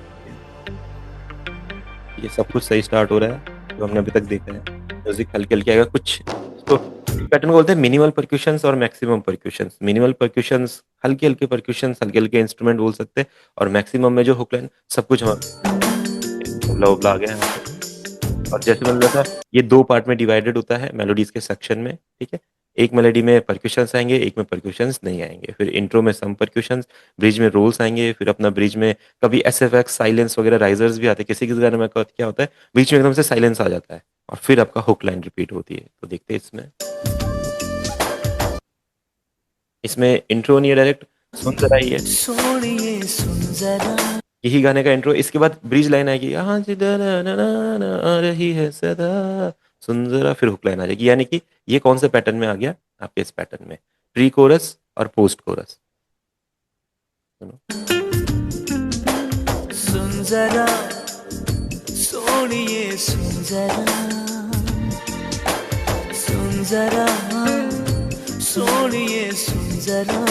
ये सब कुछ सही स्टार्ट हो रहा है जो हमने अभी तक देखा है। म्यूजिक हल्के हल्के आएगा कुछ, तो पैटर्न को बोलते हैं मिनिमल परक्यूशंस और मैक्सिमम परक्यूशंस। मिनिमल परक्यूशंस हल्के हल्के परक्यूशंस, हल्के हल्के इंस्ट्रूमेंट बोल सकते हैं, और मैक्सिमम में जो हुक लाइन सब कुछ उबला उबला आ गया है। और जैसे मैंने बोला था, ये 2 पार्ट में डिवाइडेड होता है मेलोडीज के सेक्शन में। ठीक है, एक मेलोडी में परक्यूशंस आएंगे, एक में परक्यूशंस नहीं आएंगे, फिर इंट्रो में सम परक्यूशंस, ब्रिज में रोल्स आएंगे, फिर अपना ब्रिज में कभी एसएफएक्स, साइलेंस वगैरह, राइजर्स भी आते हैं। किसी किसी गाने में क्या होता है, बीच में एकदम से साइलेंस आ जाता है और फिर आपका हुक लाइन रिपीट होती है। तो देखते हैं इसमें इंट्रो नहीं है, डायरेक्ट सुन जरा ही है, सोनिए सुन जरा. यही गाने का इंट्रो। इसके बाद ब्रिज लाइन आएगी, यहाँ से आ रही है सदा, सुन जरा, फिर हुक लाइन आ जाएगी। यानी कि ये कौन से पैटर्न में आ गया आपके, इस पैटर्न में प्री कोरस और पोस्ट कोरस। जरा सोनिए सुन जरा सोनिए सुन जरा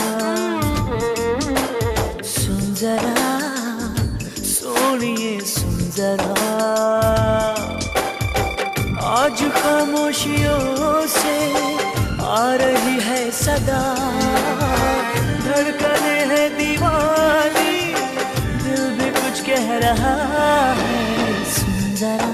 सोनिए सुन जरा आज खामोशियों से आ रही है सदा धड़कने है दीवानी दिल भी कुछ कह रहा है सुन जरा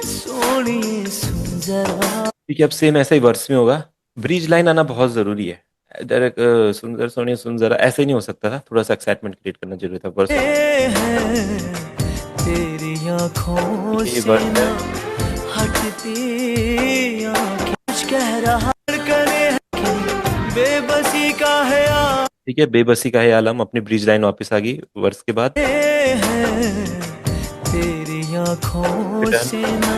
सोनिए सुन जरा। ठीक है, अब सेम ऐसा ही वर्स में होगा। ब्रिज लाइन आना बहुत जरूरी है। डायरेक्ट सुंदर सोनिया सुन जरा ऐसे नहीं हो सकता था, थोड़ा सा एक्साइटमेंट क्रिएट करना जरूरी था वर्स। तेरी आँखों ये से वर्स ना है। हटती आँखें कुछ कह रहा करे है कि बेबसी का है ठीक है, बेबसी का है आलम, अपनी ब्रिज लाइन वापस आ गई वर्स के बाद। तेरी आँखों Return. से ना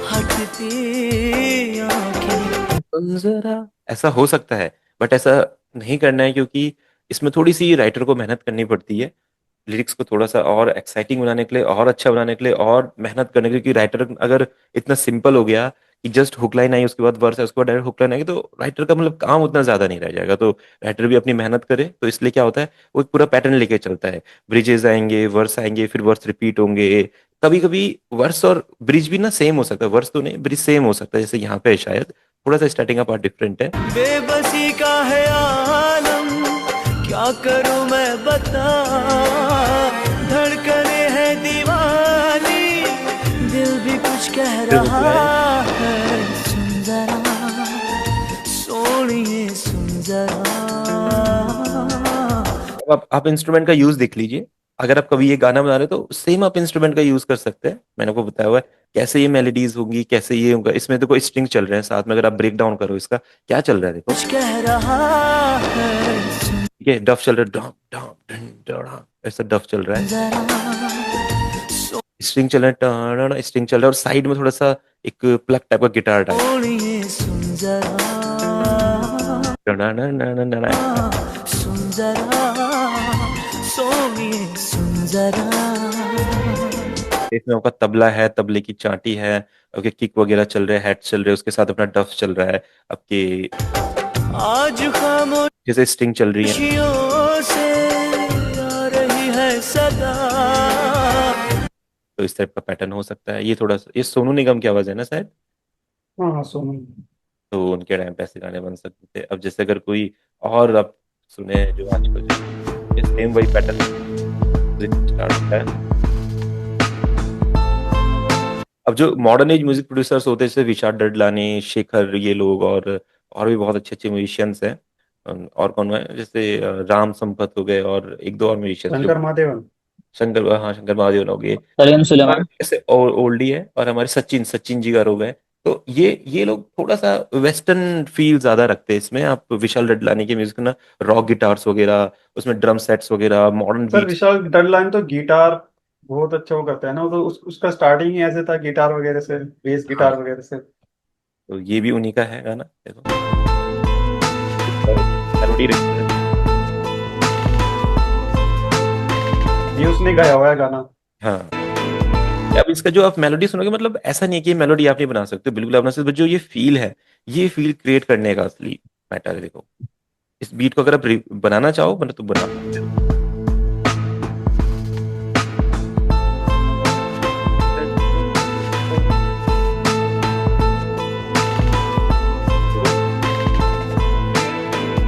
हटती आँखें। जरा ऐसा हो सकता है, बट ऐसा नहीं करना है, क्योंकि इसमें थोड़ी सी राइटर को मेहनत करनी पड़ती है लिरिक्स को थोड़ा सा और एक्साइटिंग बनाने के लिए, और अच्छा बनाने के लिए, और मेहनत करने के लिए। क्योंकि राइटर अगर इतना सिंपल हो गया कि जस्ट हुक लाइन आई उसके बाद वर्स है उसके बाद डायरेक्ट हुक लाइन आएगी, तो राइटर का मतलब काम उतना ज्यादा नहीं रह जाएगा। तो राइटर भी अपनी मेहनत करे, तो इसलिए क्या होता है वो एक पूरा पैटर्न लेके चलता है। ब्रिजेस आएंगे, वर्स आएंगे, फिर वर्स रिपीट होंगे। कभी कभी वर्स और ब्रिज भी ना सेम हो सकता है, वर्स तो नहीं ब्रिज सेम हो सकता है, जैसे यहाँ पे शायद थोड़ा सा स्टार्टिंग का पार्ट डिफरेंट है। बेबसी का है आलम क्या करूं मैं बता धड़कने है दीवानी दिल भी कुछ कह रहा है सुन जरा सोनिए सुन जरा। अब आप इंस्ट्रूमेंट का यूज देख लीजिए। अगर आप कभी ये गाना बना रहे हो तो सेम आप इंस्ट्रूमेंट का यूज कर सकते हैं। मैंने आपको बताया हुआ है कैसे ये मेलोडीज होंगी, कैसे ये होगा। इसमें देखो स्ट्रिंग चल रहे हैं साथ में, अगर आप ब्रेक डाउन करो इसका क्या चल रहा है देखो। कुछ कह रहा है ठीक है, डफ चल रहा है, डम डम डन डड़ा, ऐसा डफ चल रहा है। जरा स्ट्रिंग चल रहा है, टन स्ट्रिंग चल रहा है, और साइड में थोड़ा सा एक प्लग टाइप का गिटार टाइप। सोनिए सुन जरा सुन जरा सोनिए सुन जरा। इसमें आपका तबला है, तबले की चाटी है, आपके किक वगैरह चल रहे हैं, हेड चल रहे हैं, उसके साथ अपना डफ चल रहा है, आपके आज खामोशियों जैसे स्ट्रिंग चल रही है। से आ रही है सदा। तो इस टाइप का पैटर्न हो सकता है। ये थोड़ा सा, ये सोनू निगम की आवाज है ना शायद, हाँ हाँ सोनू। तो उनके टाइम पे ऐसे गाने बन सकते थे। अब जैसे अगर कोई और आप सुने जो आजकल जो सेम वही पैटर्न स्टार्ट होता है। अब जो मॉडर्न एज म्यूजिक प्रोड्यूसर्स होते हैं जैसे विशाल डडलानी, शेखर, ये लोग, और भी बहुत अच्छे अच्छे म्यूजिशियंस हैं। और कौन है, जैसे राम संपत हो गए, और एक दो और म्यूजिशियंस जो शंकर महादेवन। शंकर महादेवन हो गए। सलीम सुलेमान। ऐसे ओल्डी है। और हमारे सचिन जी गार हो गए। तो ये लोग थोड़ा सा वेस्टर्न फील ज्यादा रखते हैं इसमें। आप विशाल डडलानी के म्यूजिक ना, रॉक गिटार्स वगैरह, उसमें ड्रम सेट्स वगैरह, मॉडर्न सर बीट्स। विशाल डडलाइन तो गिटार बहुत अच्छा वो करता है ना, वो तो उसका स्टार्टिंग ही ऐसे था गिटार वगैरह से, बेस गिटार हाँ, वगैरह से। तो ये भी उन्हीं का है गाना देखो। मेलोडी रहती है। ये उसने गाया हुआ है गाना। हाँ, अब इसका जो आप मेलोडी सुनोगे, मतलब ऐसा नहीं है कि मेलोडी आप नहीं बना सकते, बिल्कुल आप बना सकते, जो ये फील है, ये फील क्रिएट करने का असली मैटर है। देखो इस बीट को अगर आप बनाना चाहो मतलब तो बना सकते हो।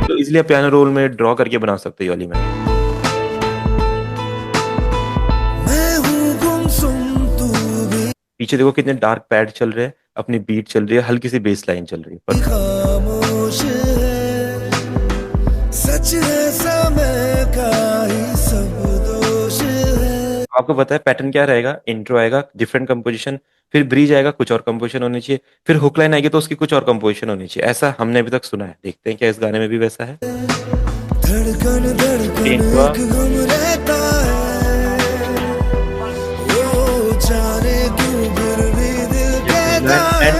तो इसलिए पियानो रोल में ड्रॉ करके बना सकते हो ये वाली मेलोडी। पीछे देखो कितने डार्क पैड चल रहे हैं, अपनी बीट चल रही है, हल्की सी बेस लाइन चल रही है पर खामोश है सच है समय का ही सब दोष है। आपको पता है पैटर्न क्या रहेगा। इंट्रो आएगा, डिफरेंट कंपोजिशन, फिर ब्रिज आएगा, कुछ और कंपोजिशन होनी चाहिए, फिर हुक लाइन आएगी तो उसकी कुछ और कंपोजिशन होनी चाहिए। ऐसा हमने अभी तक सुना है, देखते हैं क्या इस गाने में भी वैसा है। धड़कन धड़कन इंट्रो, एक गम रहता है वो जाने क्यों फिर भी दिल कहता है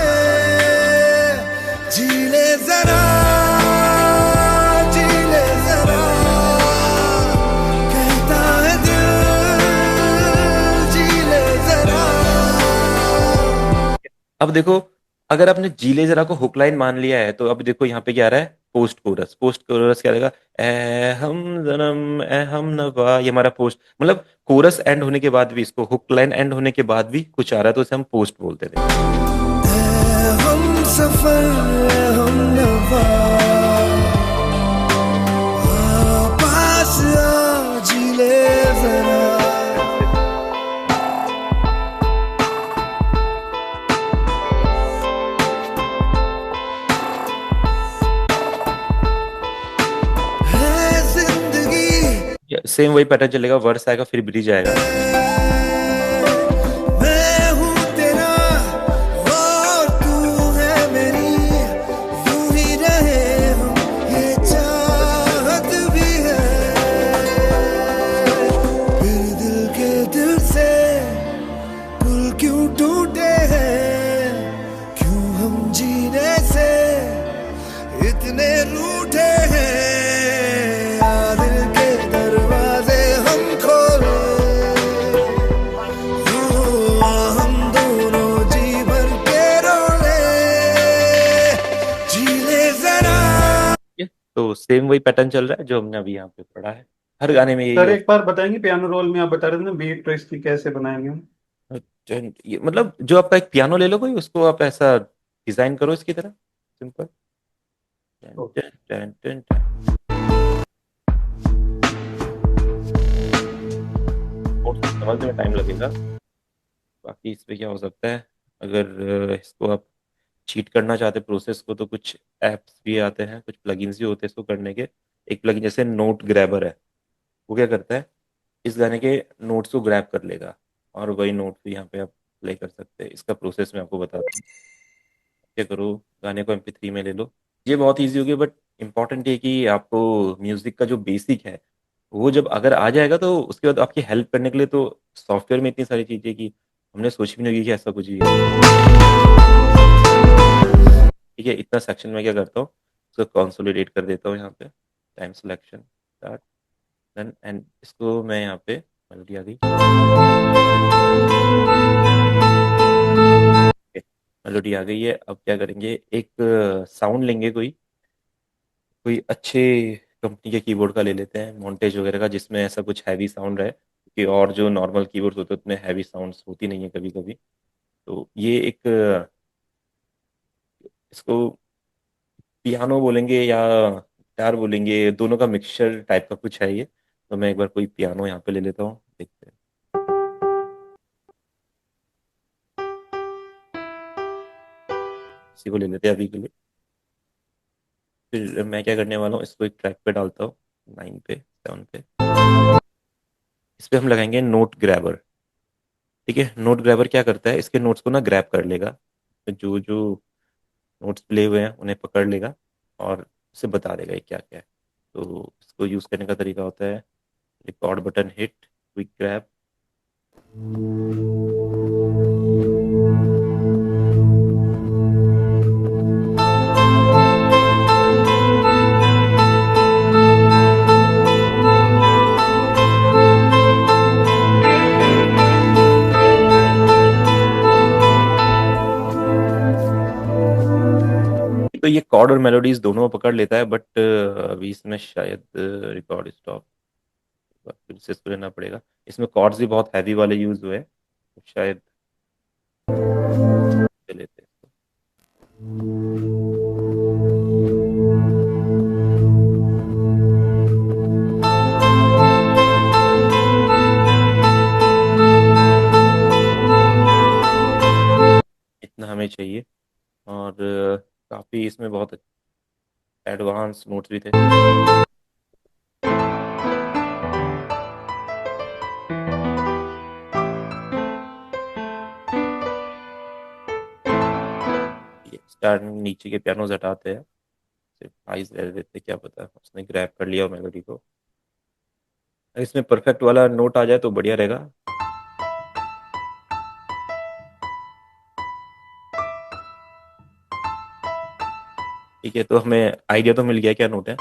जी ले जरा कहता है दिल अब देखो, अगर आपने जीले जरा को हुक लाइन मान लिया है, तो अब देखो यहाँ पे क्या आ रहा है, पोस्ट कोरस क्या रहेगा, ए हम जन्म ए हम नवा, ये हमारा पोस्ट, मतलब कोरस एंड होने के बाद भी, इसको हुक लाइन एंड होने के बाद भी कुछ आ रहा है, तो उसे हम पोस्ट बोलते थे। हम सफर हम नवा पास आ जिले जरा है जिंदगी सेम वही पैटर्न चलेगा, वर्स आएगा फिर ब्रिज आएगा। मैं हूँ तेरा और तू है मेरी यूं ही रहे हम ये चाहत भी है फिर दिल के दिल से पुल क्यों टूटे हैं क्यों हम जीने से इतने रूठे हैं आ दिल के दरवाजे हम खोले हम दोनों जी भर के रोले जी ले जरा। ठीक है? तो सेम वही पैटर्न चल रहा है जो हमने अभी यहाँ पे पढ़ा है, हर गाने में यही सर होता एक बार बताएंगे, पियानो रोल में आप बता रहे थे ना बीट, तो इसकी कैसे बनाएंगे हम? है। मतलब जो आपका एक पियानो ले लो कोई, उसको आप ऐसा डिजाइन करो इसकी तरह, सिंपल। समझने में टाइम लगेगा, बाकी इस पे क्या हो सकता है, अगर इसको आप चीट करना चाहते प्रोसेस को, तो कुछ एप्स भी आते हैं, कुछ प्लगइन्स भी होते हैं इसको करने के। एक प्लगइन जैसे नोट ग्रैबर है, वो क्या करता है, इस गाने के नोट्स को ग्रैब कर लेगा, और वही नोट भी यहाँ पे आप प्ले कर सकते हैं। इसका प्रोसेस मैं आपको बताता हूँ। क्या करो, गाने को MP3 में ले लो, ये बहुत ईजी हो गया, बट इम्पॉर्टेंट ये कि आपको म्यूजिक का जो बेसिक है वो जब अगर आ जाएगा, तो उसके बाद आपकी हेल्प करने के लिए तो सॉफ्टवेयर में इतनी सारी चीजें कि हमने सोची भी नहीं होगी कि ऐसा कुछ भी है। ठीक है, इतना सेक्शन में क्या करता हूँ, उसको कंसोलिडेट कर देता हूँ यहाँ पे, time selection start then end, इसको मैं यहाँ पे, मेलोडी आ गई, मेलोडी आ गई है। अब क्या करेंगे, एक साउंड लेंगे, कोई कोई अच्छे कंपनी के कीबोर्ड का ले लेते हैं, मॉन्टेज वगैरह का, जिसमें ऐसा कुछ हैवी साउंड रहे, क्योंकि और जो नॉर्मल कीबोर्ड होते हैं उतने हैवी साउंड्स होती नहीं है कभी कभी। तो ये एक इसको पियानो बोलेंगे या गिटार बोलेंगे, दोनों का मिक्सचर टाइप का कुछ है ये। तो मैं एक बार कोई पियानो यहाँ पे ले लेता हूँ, देखते हैं। इसी को ले लेते हैं अभी के लिए। फिर मैं क्या करने वाला हूँ, इसको एक ट्रैक पे डालता हूँ, 9 पे 7 पे। इस पे हम लगाएंगे नोट ग्रैबर। ठीक है, नोट ग्रैबर क्या करता है, इसके नोट्स को ना ग्रैब कर लेगा, तो जो जो नोट्स प्ले हुए हैं उन्हें पकड़ लेगा और उसे बता देगा ये क्या क्या है। तो इसको यूज़ करने का तरीका होता है, record button hit, quick grab. तो ये कॉर्ड और मेलोडीज दोनों पकड़ लेता है, बट अभी इसमें शायद रिकॉर्ड स्टॉप, फिर से इसको लेना पड़ेगा। इसमें कॉर्ड्स भी बहुत हैवी वाले यूज हुए हैं, तो शायद ले लेते हैं इसको। इतना हमें चाहिए, और काफ़ी इसमें बहुत एडवांस नोट्स भी थे। स्टार्टिंग नीचे के पियानोज हटाते हैं, सिर्फ हाइज रह देते हैं, क्या पता उसने ग्रैब कर लिया मेलोडी को। अगर इसमें परफेक्ट वाला नोट आ जाए तो बढ़िया रहेगा। ठीक है, तो हमें आइडिया तो मिल गया क्या नोट है।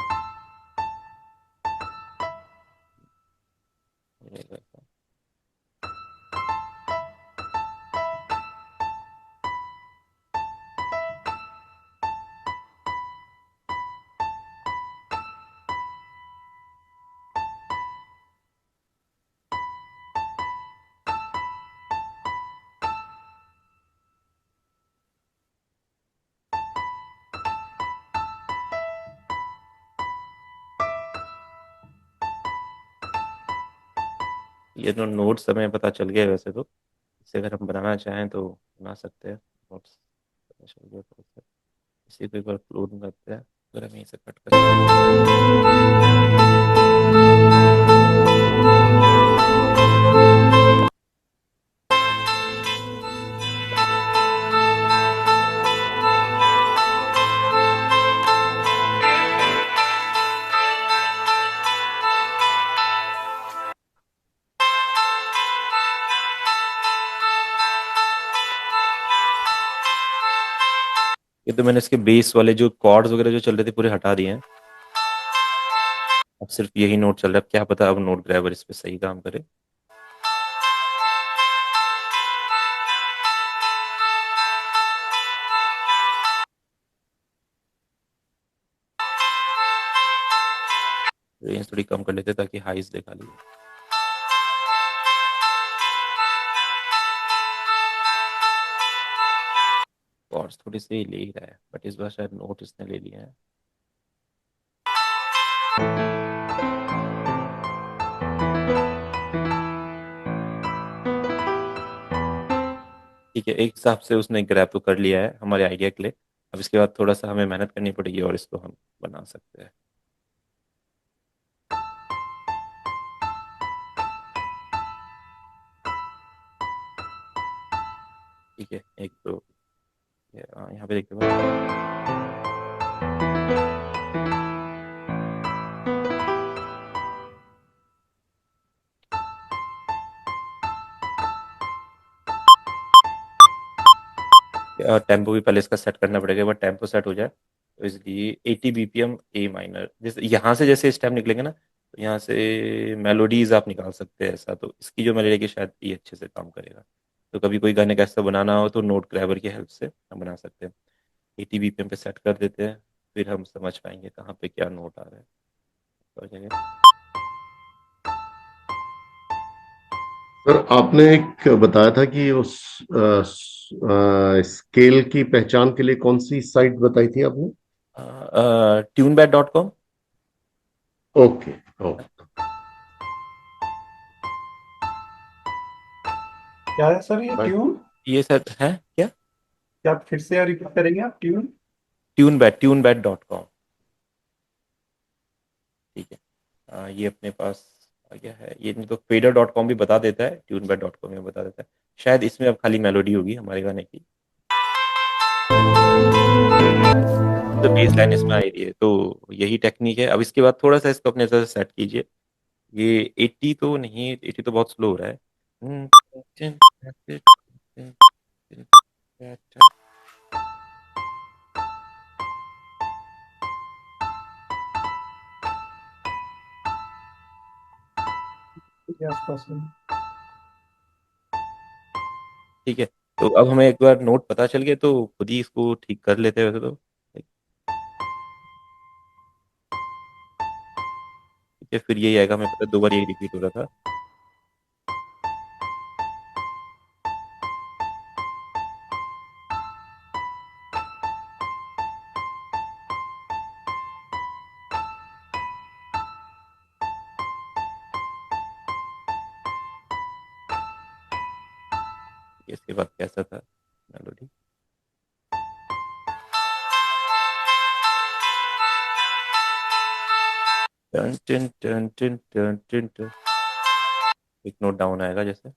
ये तो नोट्स हमें पता चल गया है वैसे तो। इसे अगर हम बनाना चाहें तो बना सकते हैं। नोट्स पता चल गया तो इसी को एक बार क्लोन करते हैं। अगर हम इसे कट करें। ये तो मैंने इसके बेस वाले जो कॉर्ड्स वगैरह जो चल रहे थे पूरे हटा दिए हैं। अब सिर्फ यही नोट चल रहा है। अब क्या पता अब नोट ग्रैबर इस पे सही काम करे। रेंज थोड़ी कम कर लेते ताकि हाइस दिखा ली। कॉर्ड्स थोड़ी सी ले ही रहा है बट इस बार शायद नोट इसने ले लिया है। ठीक है, एक हिसाब से उसने ग्रैब तो कर लिया है हमारे आइडिया के लिए। अब इसके बाद थोड़ा सा हमें मेहनत करनी पड़ेगी और इसको हम बना सकते हैं। ठीक है, एक तो यहाँ पे देखते हैं। टेम्पो भी पहले इसका सेट करना पड़ेगा। बट टेम्पो सेट हो जाए तो इसलिए 80 बीपीएम ए माइनर, जैसे यहाँ से जैसे स्टेप निकलेंगे ना तो यहाँ से मेलोडीज आप निकाल सकते हैं। ऐसा तो इसकी जो मेलोडी की शायद ये अच्छे से काम करेगा। तो कभी कोई गाने का ऐसा बनाना हो तो नोट ग्रैबर की हेल्प से हम बना सकते हैं। 80 बीपीएम पे सेट कर देते हैं, फिर हम समझ पाएंगे कहाँ पे क्या नोट आ रहा है। तो जगह सर आपने एक बताया था कि उस स्केल की पहचान के लिए कौन सी साइट बताई थी आपने? tunebed.com। Okay okay. क्या है सर ये ट्यून? ये सर है क्या? क्या आप फिर से रिपीट करेंगे आप ट्यून? tunebed.com। ठीक है। ये अपने पास आ गया है। ये नहीं तो fader.com भी बता देता है, tunebed.com भी बता देता है। शायद इसमें अब खाली मेलोडी होगी हमारे गाने की। तो बेस लाइन इसमें आ रही है तो यही टेक्निक है। अब इसके बाद थोड़ा सा इसको अपने तरह से सेट कीजिए। ये 80 तो नहीं, 80 तो बहुत स्लो हो रहा है। के आसपास में। ठीक है, तो अब हमें एक बार नोट पता चल गया तो खुद ही इसको ठीक कर लेते हैं वैसे तो। ठीक है, फिर यही आएगा। हमें पता है 2 बार यही रिपीट हो रहा था। इसके बाद कैसा था मेलोडी? टन टन टन टन टन टन टन। एक नोट डाउन आएगा जैसे।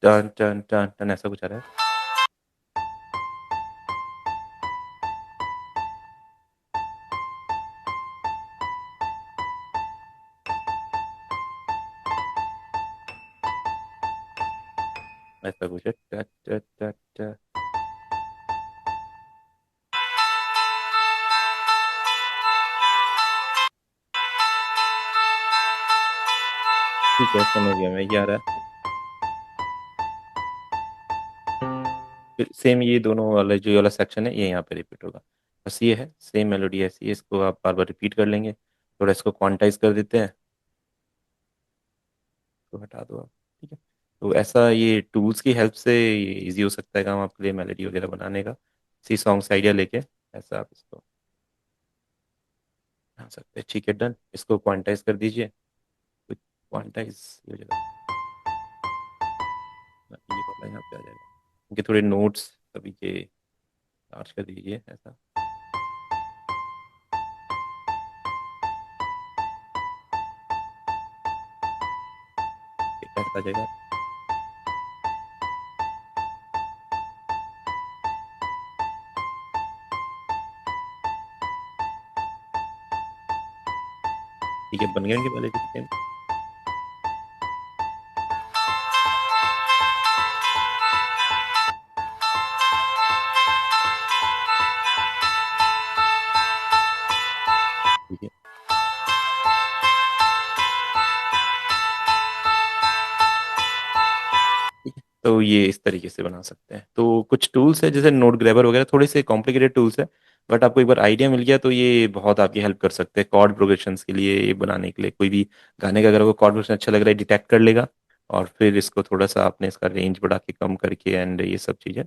टन टन टन टन ऐसा कुछ आ रहा है। ऐसा कुछ है। ट ट ट ट। ठीक है, समझ गया मैं। ये आ रहा है। फिर सेम ये दोनों वाला जो ये वाला सेक्शन है ये यहाँ पे रिपीट होगा। बस ये है, सेम मेलोडी ऐसी है, इसको आप बार बार रिपीट कर लेंगे। थोड़ा इसको क्वांटाइज कर देते हैं, तो हटा दो आप। ठीक है। तो ऐसा ये टूल्स की हेल्प से इजी हो सकता है काम आपके लिए मेलोडी वगैरह बनाने का, इसी सॉन्ग से आइडिया लेके ऐसा आप इसको बना सकते हैं। ठीक है, डन। इसको क्वांटाइज कर दीजिए। क्वांटाइज ये हो जाएगा, ये वाला यहाँ पे आ जाएगा। इनके थोड़े नोट्स सभी के चार्ज कर दीजिए ऐसा। ये ऐसा आ जाएगा। ठीक है, बन गए इनके पहले ठीक। ठीक है। ठीक है, तो ये इस तरीके से बना सकते हैं। तो कुछ टूल्स है जैसे नोट ग्रैबर वगैरह, थोड़े से कॉम्प्लिकेटेड टूल्स है, बट आपको एक बार आइडिया मिल गया तो ये बहुत आपकी हेल्प कर सकते हैं कॉर्ड प्रोग्रेशंस के लिए, ये बनाने के लिए। कोई भी गाने का अगर आपको कॉर्ड प्रोग्रेशन अच्छा लग रहा है, डिटेक्ट कर लेगा, और फिर इसको थोड़ा सा आपने इसका रेंज बढ़ा के कम करके एंड ये सब चीज़ें।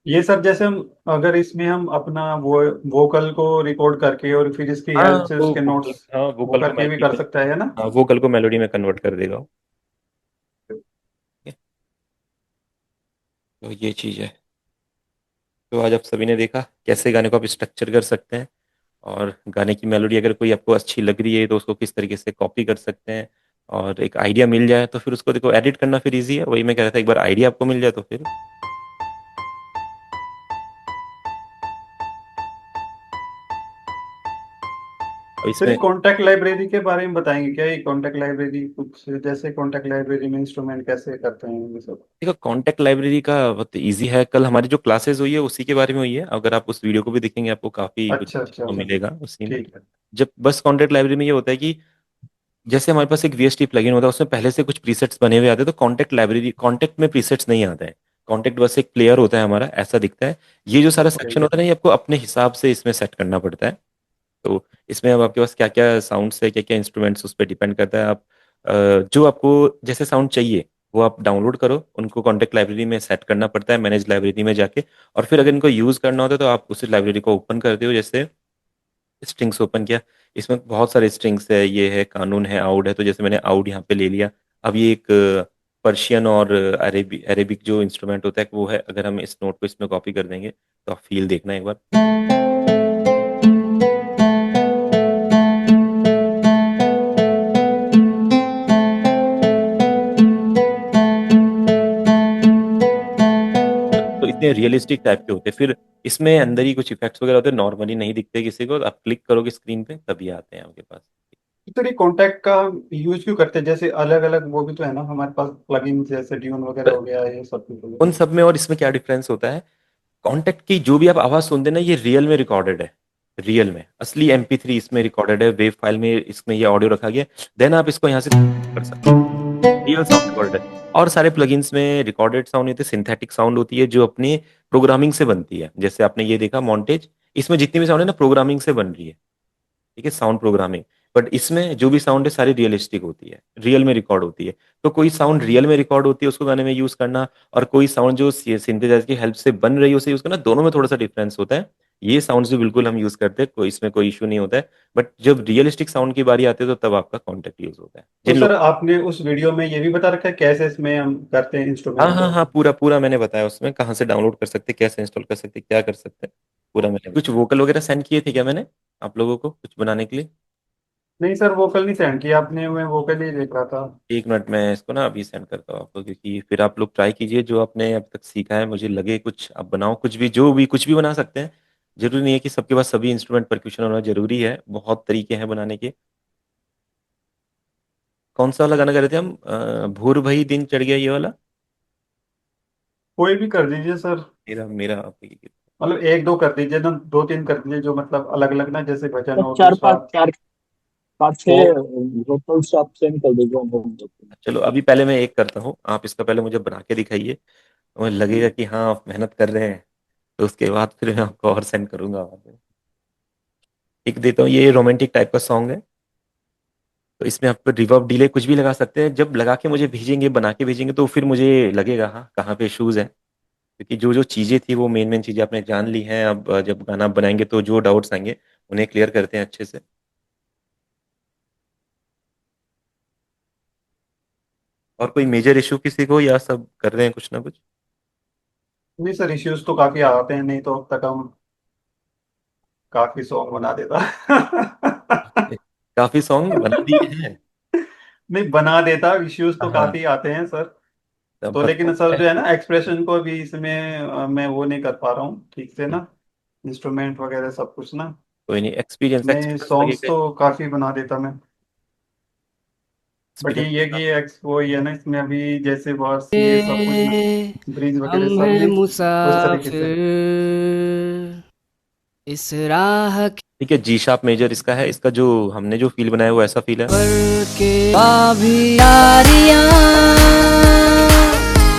ये सर जैसे हम अगर इसमें हम अपना वो वोकल को रिकॉर्ड करके और फिर इसकी हाँ हेल्प से वो उसके वोकल, नोट्स हाँ वो वोकल को करके भी मेलोडी कर में, सकता है ना। हाँ वोकल को मेलोडी में कन्वर्ट कर देगा वो। ठीक है, तो ये चीज़ है। तो आज आप सभी ने देखा कैसे गाने को आप स्ट्रक्चर कर सकते हैं, और गाने की मेलोडी अगर कोई आपको अच्छी लग रही है तो उसको किस तरीके से कॉपी कर सकते हैं, और एक आइडिया मिल जाए तो फिर उसको देखो एडिट करना फिर इजी है। वही मैं कह रहा था, एक बार आइडिया आपको मिल जाए तो फिर अब सर ये इसमें कॉन्टैक्ट लाइब्रेरी के बारे में बताएंगे क्या, ये कॉन्टैक्ट लाइब्रेरी कुछ जैसे कॉन्टैक्ट लाइब्रेरी में इंस्ट्रूमेंट कैसे करते हैं ये सब। देखो कॉन्टैक्ट लाइब्रेरी का बहुत इजी है। कल हमारी जो क्लासेस हुई है उसी के बारे में हुई है, अगर आप उस वीडियो को भी देखेंगे आपको काफ़ी कुछ अच्छा अच्छा सीखने को सर। मिलेगा उसी में। ठीक है। जब बस कॉन्टैक्ट लाइब्रेरी में ये होता है कि जैसे हमारे पास एक वीएसटी प्लगइन होता है, उसमें पहले से कुछ प्रीसेट्स बने हुए आते हैं, तो कॉन्टैक्ट लाइब्रेरी, कॉन्टैक्ट में प्रीसेट्स नहीं आते हैं। कॉन्टैक्ट बस एक प्लेयर होता है हमारा, ऐसा दिखता है। ये जो सारा ओके। सेक्शन होता है ना, ये आपको अपने हिसाब से इसमें सेट करना पड़ता है। तो इसमें अब आपके पास क्या क्या साउंड्स है, क्या क्या इंस्ट्रूमेंट्स, उस पर डिपेंड करता है। आप जो आपको जैसे साउंड चाहिए वो आप डाउनलोड करो, उनको कॉन्टैक्ट लाइब्रेरी में सेट करना पड़ता है, मैनेज लाइब्रेरी में जाके। और फिर अगर इनको यूज़ करना होता है तो आप उस लाइब्रेरी को ओपन करते हो, जैसे स्ट्रिंग्स ओपन किया, इसमें बहुत सारे स्ट्रिंग्स है, ये है कानून है, आउड है। तो जैसे मैंने आउड यहाँ पे ले लिया। अब ये एक पर्शियन और अरेबिक जो इंस्ट्रूमेंट होता है वो है, अगर हम इस नोट को इसमें कॉपी कर देंगे तो आप फील देखना एक बार। तो इतने रियलिस्टिक टाइप के होते हैं। फिर इसमें अंदर ही कुछ इफेक्ट्स वगैरह होते हैं, नॉर्मली नहीं दिखते किसी को, आप क्लिक करोगे स्क्रीन पे तभी आते हैं आपके पास। सर ये कॉन्टैक्ट का यूज क्यों करते हैं, जैसे अलग अलग वो भी तो है ना हमारे पास प्लगइन जैसे ड्यून वगैरह हो गया ये सब कुछ हो गया। उन सब में और इसमें क्या डिफरेंस होता है, कॉन्टेक्ट की जो भी आप आवाज सुनते हैं ना, ये रियल में रिकॉर्डेड है। रियल में असली MP3 इसमें रिकॉर्डेड है, वेव फाइल में इसमें ये ऑडियो रखा गया। देन आप इसको यहाँ से कर सकते हैं, रियल साउंड रिकॉर्डेड है। और सारे प्लगइन्स में रिकॉर्डेड साउंड होती है, सिंथेटिक साउंड होती है जो अपनी प्रोग्रामिंग से बनती है। जैसे आपने ये देखा मॉन्टेज, इसमें जितनी भी साउंड है ना प्रोग्रामिंग से बन रही है। ठीक है, साउंड प्रोग्रामिंग। बट इसमें जो भी साउंड है सारी रियलिस्टिक होती है, रियल में रिकॉर्ड होती है। तो कोई साउंड रियल में रिकॉर्ड होती है उसको गाने में यूज करना, और कोई साउंड जो सिंथेसाइजर की हेल्प से बन रही है उसे यूज करना, दोनों में थोड़ा सा डिफरेंस होता है। ये साउंड जो बिल्कुल हम यूज करते हैं, कोई इसमें कोई इशू नहीं होता है। बट जब रियलिस्टिक साउंड की बारी आती है तो तब आपका कॉन्टेक्ट यूज होता है तो जिन सर लोग। आपने उस वीडियो में ये भी बता रखा है कैसे इसमें हम करते हैं हाँ इंस्ट्रूमेंट हाँ को। हाँ, पूरा पूरा मैंने बताया उसमें, कहाँ से डाउनलोड कर सकते, कैसे इंस्टॉल कर सकते, क्या कर सकते हैं, पूरा मैंने। कुछ वोकल वगैरह सेंड किए थे क्या मैंने आप लोगों को कुछ बनाने के लिए? नहीं सर वोकल नहीं सेंड किया आपने, मैं वोकल ही देख रहा था। एक मिनट, मैं इसको ना अभी सेंड करता हूँ आपको, क्योंकि फिर आप लोग ट्राई कीजिए जो आपने अब तक सीखा है, मुझे लगे कुछ आप बनाओ, कुछ भी जो भी कुछ भी बना सकते हैं। जरूरी नहीं है कि सबके पास सभी इंस्ट्रूमेंट परक्यूशन होना जरूरी है, बहुत तरीके हैं बनाने के। कौन सा वाला गाना गा रहे थे हम, भूर भई दिन चढ़ गया, ये वाला? कोई भी कर दीजिए सर। मेरा मेरा आप ही की- मतलब एक दो कर दीजिए ना, दो तीन कर दीजिए जो मतलब अलग अलग ना, जैसे भजन तो हो चार दूसरा। पांच चार पांच वो छह होटल्स आप सेंड कर दीजिए हम लोग देखते हैं। चलो अभी पहले मैं एक करता हूँ, आप इसका पहले मुझे बना के दिखाइए, मुझे लगेगा कि हाँ आप मेहनत कर रहे हैं, तो उसके बाद फिर मैं आपको और सेंड करूंगा वहाँ पे। एक देता हूँ, ये रोमांटिक टाइप का सॉन्ग है, तो इसमें आप रिवर्ब डिले कुछ भी लगा सकते हैं। जब लगा के मुझे भेजेंगे, बना के भेजेंगे, तो फिर मुझे लगेगा हाँ कहाँ पे इश्यूज है, क्योंकि जो जो चीज़ें थी वो मेन मेन चीज़ें आपने जान ली हैं। अब जब गाना बनाएंगे तो जो डाउट्स आएंगे उन्हें क्लियर करते हैं अच्छे से। और कोई मेजर इशू किसी को, या सब कर रहे हैं कुछ ना कुछ? नहीं सर, इश्यूज तो काफी आते हैं, नहीं तो अब तक हम काफी सॉन्ग बना देता। काफी सॉन्ग बना दिए हैं। नहीं बना देता, इश्यूज तो हाँ, काफी आते हैं सर। तब तो लेकिन सर बताओ। जो है ना, एक्सप्रेशन को भी इसमें मैं वो नहीं कर पा रहा हूँ ठीक से ना, इंस्ट्रूमेंट वगैरह सब कुछ ना। कोई नहीं, एक्सपीरियंस नहीं एक्सपीरियंस सॉन्ग्स लगेगा। तो काफी बना देता मैं। बट ये एक्सपीरियंस। कि एक्स वो ही है ना, इसमें अभी जैसे वर्स ये सब कुछ ना, ब्रिज वगैरह हम सब हैं में उस तरीके से। मुसाफिर इस राह ठीक है, जी शार्प मेजर इसका है। इसका जो हमने जो फील बनाया वो ऐसा फील है। के भी यारियां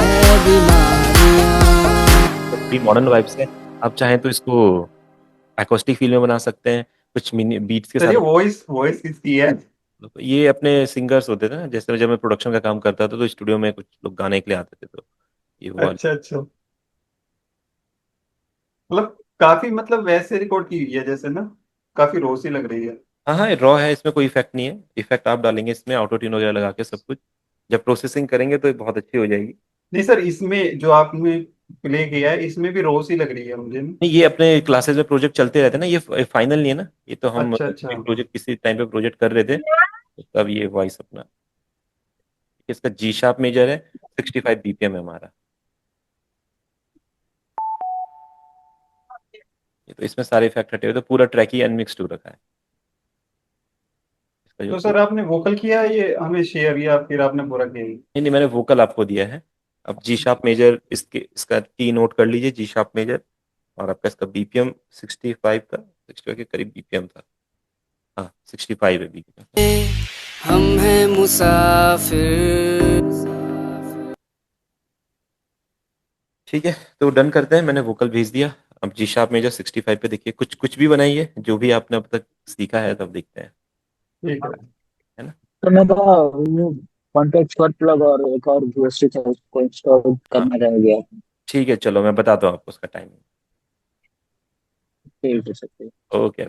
है बीमारियां। थोड़ी मॉडर्न वाइब्स है। आप चाहें तो इसको एकोस्टिक फील में बना सकते हैं, कुछ मिनी बीट्स के सर ये साथ। वॉइस वॉइस किसकी है? ये अपने सिंगर्स होते थे ना, जैसे जब मैं प्रोडक्शन का काम करता था तो स्टूडियो में कुछ लोग गाने के लिए आते थे, तो ये वो वाली। अच्छा अच्छा, मतलब काफी मतलब वैसे रिकॉर्ड की हुई है जैसे ना, काफी रोसी लग रही है। हाँ हाँ, रॉ है, इसमें कोई इफेक्ट नहीं है। इफेक्ट आप डालेंगे इसमें, ऑटो ट्यून वगैरह लगा के सब कुछ, जब प्रोसेसिंग करेंगे तो ये बहुत अच्छी हो जाएगी। नहीं सर, इसमें जो आपने प्ले किया है इसमें भी रोसी लग रही है मुझे ना। नहीं, ये अपने क्लासेस में प्रोजेक्ट चलते रहते हैं ना, ये फाइनल नहीं है ना, ये तो हम अच्छा अच्छा। प्रोजेक्ट किसी टाइम पे प्रोजेक्ट कर रहे थे, तो तब ये वॉइस अपना। इसका जी शार्प मेजर है, 65 बीपीएम है हमारा। ये तो इसमें सारे इफेक्ट हटे हुए, तो पूरा ट्रैक ही अनमिक्स्ड हो रखा है इसका जो तो सर आपने वोकल किया है ये हमें शेयर, या फिर आपने पूरा किया है? नहीं नहीं, मैंने वोकल आपको दिया है। अब जी शार्प मेजर, इसका टी नोट कर लीजिए, जी शार्प मेजर। और आपका इसका बीपीएम 65 था, 65 के करीब बीपीएम था। हाँ, 65 है बीपीएम। हम हैं मुसाफिर। ठीक है, तो डन करते हैं। मैंने वोकल भेज दिया। अब जी शार्प मेजर 65 पे देखिए, कुछ कुछ भी बनाइए जो भी आपने अब तक सीखा है, तब देखते हैं। ठीक है। है ना? तो मेरा वो कॉन्टेक्ट स्पॉट प्लग और एक और यूएसटी था, उसको इंस्टॉल हाँ, करना रह गया। ठीक है, चलो मैं बताता हूँ आपको उसका टाइमिंग। ठीक है सकते। ओके।